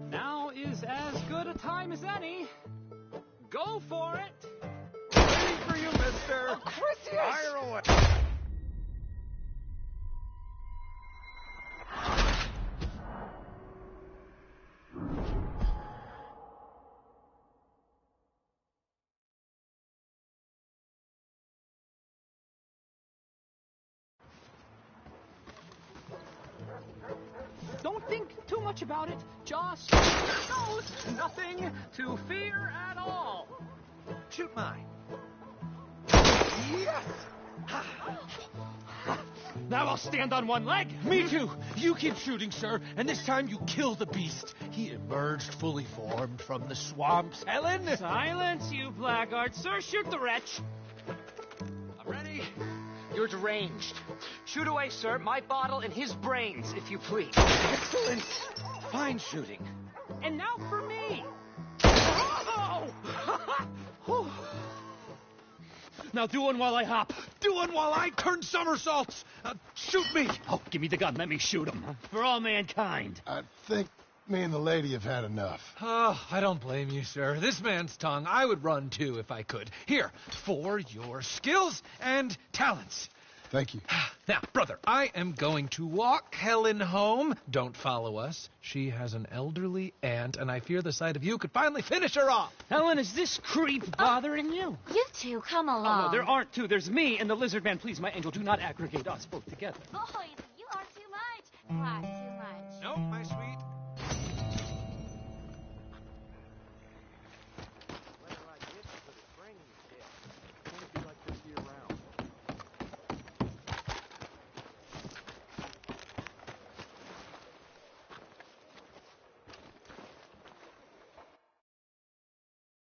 Now is as good a time as any. Go for it. Waiting for you, mister. Of course, yes. Fire away. Don't think too much about it. Just knows nothing to fear at all. Shoot mine. Yes! Now I'll stand on one leg. Me too. You keep shooting, sir, and this time you kill the beast. He emerged fully formed from the swamps. Helen! Silence, you blackguard. Sir, shoot the wretch. I'm ready. You're deranged. Shoot away, sir. My bottle and his brains, if you please. Excellent. Fine shooting. And now for me. Oh! Now do one while I hop. Do one while I turn somersaults. Shoot me. Oh, give me the gun. Let me shoot him. For all mankind. I think me and the lady have had enough. Oh, I don't blame you, sir. This man's tongue, I would run too if I could. Here, for your skills and talents. Thank you. Now, brother, I am going to walk Helen home. Don't follow us. She has an elderly aunt, and I fear the sight of you could finally finish her off. Helen, is this creep bothering you? You two, come along. Oh, no, there aren't two. There's me and the lizard man. Please, my angel, do not aggregate us both together. Boys, you are too much. Far too